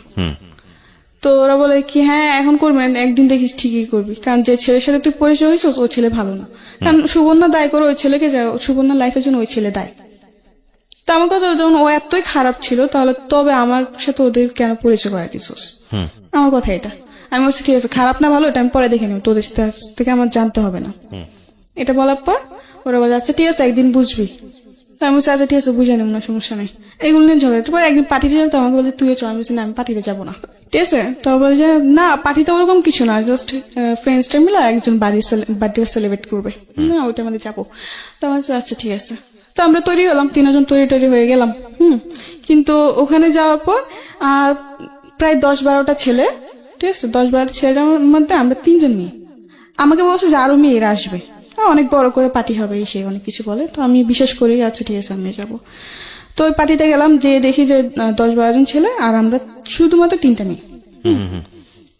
তো ওরা বলে কি হ্যাঁ এখন করবি না, একদিন দেখিস ঠিকই করবি, কারণ যে ছেলের সাথে তুই পরিচয় হয়েছিস ও ছেলে ভালো না। কারণ সুবর্ণা দায় করে ওই ছেলেকে, সুবর্ণার লাইফের জন্য ওই ছেলে দায়। তো আমার কথা যখন ও এতই খারাপ ছিল, তাহলে তবে আমার সাথে ওদের কেন পরিচয় করাই দিছিস? আমার কথা এটা। আমি বলছি ঠিক আছে, খারাপ না ভালো এটা আমি পরে দেখে নেব, তোদের থেকে আমার জানতে হবে না। এটা বলার পর ওরা বলে আচ্ছা ঠিক আছে একদিন বুঝবি। আমি বলছি আচ্ছা ঠিক আছে, বুঝে নেব না, সমস্যা নেই। এগুলো নিয়ে ঝগড়া। তারপর একদিন পার্টিতে যাবো, তো আমাকে বলছে তুইও চল। আমি বলছি না, আমি পার্টিতে যাবো না, ঠিক আছে। তো বলে যে না, পার্টিতে ওরকম কিছু না, জাস্ট ফ্রেন্ডসটা মিলে একজন বার্থডে সেলিব্রেট করবে, না ওইটা আমাদের যাবো। তো আমার আচ্ছা ঠিক আছে। তো আমরা তৈরি হলাম, 3জন তৈরি হয়ে গেলাম। কিন্তু ওখানে যাওয়ার পর প্রায় 10-12টা ছেলে, ঠিক আছে, 10-12 ছেলের মধ্যে আমরা 3জন মেয়ে। আমাকে বলছে যে আরো মেয়েরা আসবে, অনেক বড় করে পার্টি হবে, সে অনেক কিছু বলে। তো আমি বিশেষ করে আচ্ছা ঠিক আছে আমি যাবো। তো ওই পার্টিতে গেলাম, যে দেখি যে 10-12 জন ছেলে আর আমরা শুধুমাত্র 3টা মেয়ে।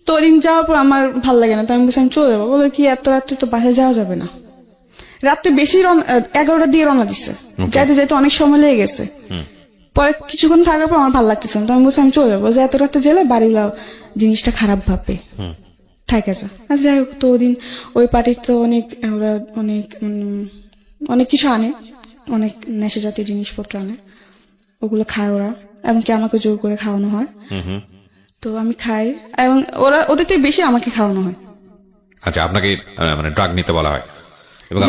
তো ওই দিন যাওয়ার পর আমার ভাল লাগে না, তো আমি বলছি আমি চলে যাবো। বলে কি এত রাত্রে তো বাসায় যাওয়া যাবে না, রাত্রে বেশি 11টার দিকে রওনা দিচ্ছে, যাইতে যাইতে অনেক সময় লেগে গেছে। পরে কিছুক্ষণ থাকার পর আমার ভালো লাগতেছে না, তো আমি বলছি আমি চলে যাবো, যে এত রাত্রে গেলে বাড়িগুলা জিনিসটা খারাপ ভাববে, থাকে যা। আচ্ছা যাই হোক, তো ওদিন ওই পার্টির তো ওরা অনেক কিছু আনে, অনেক নেশা জাতীয় জিনিসপত্র আনে, ওগুলো খায় ওরা, এমনকি আমাকে জোর করে খাওয়ানো হয়। তো আমি খাই, এবং ওদের থেকে বেশি আমাকে খাওয়ানো হয়। আচ্ছা, আপনাকে ড্রাগ নিতে বলা হয় এবং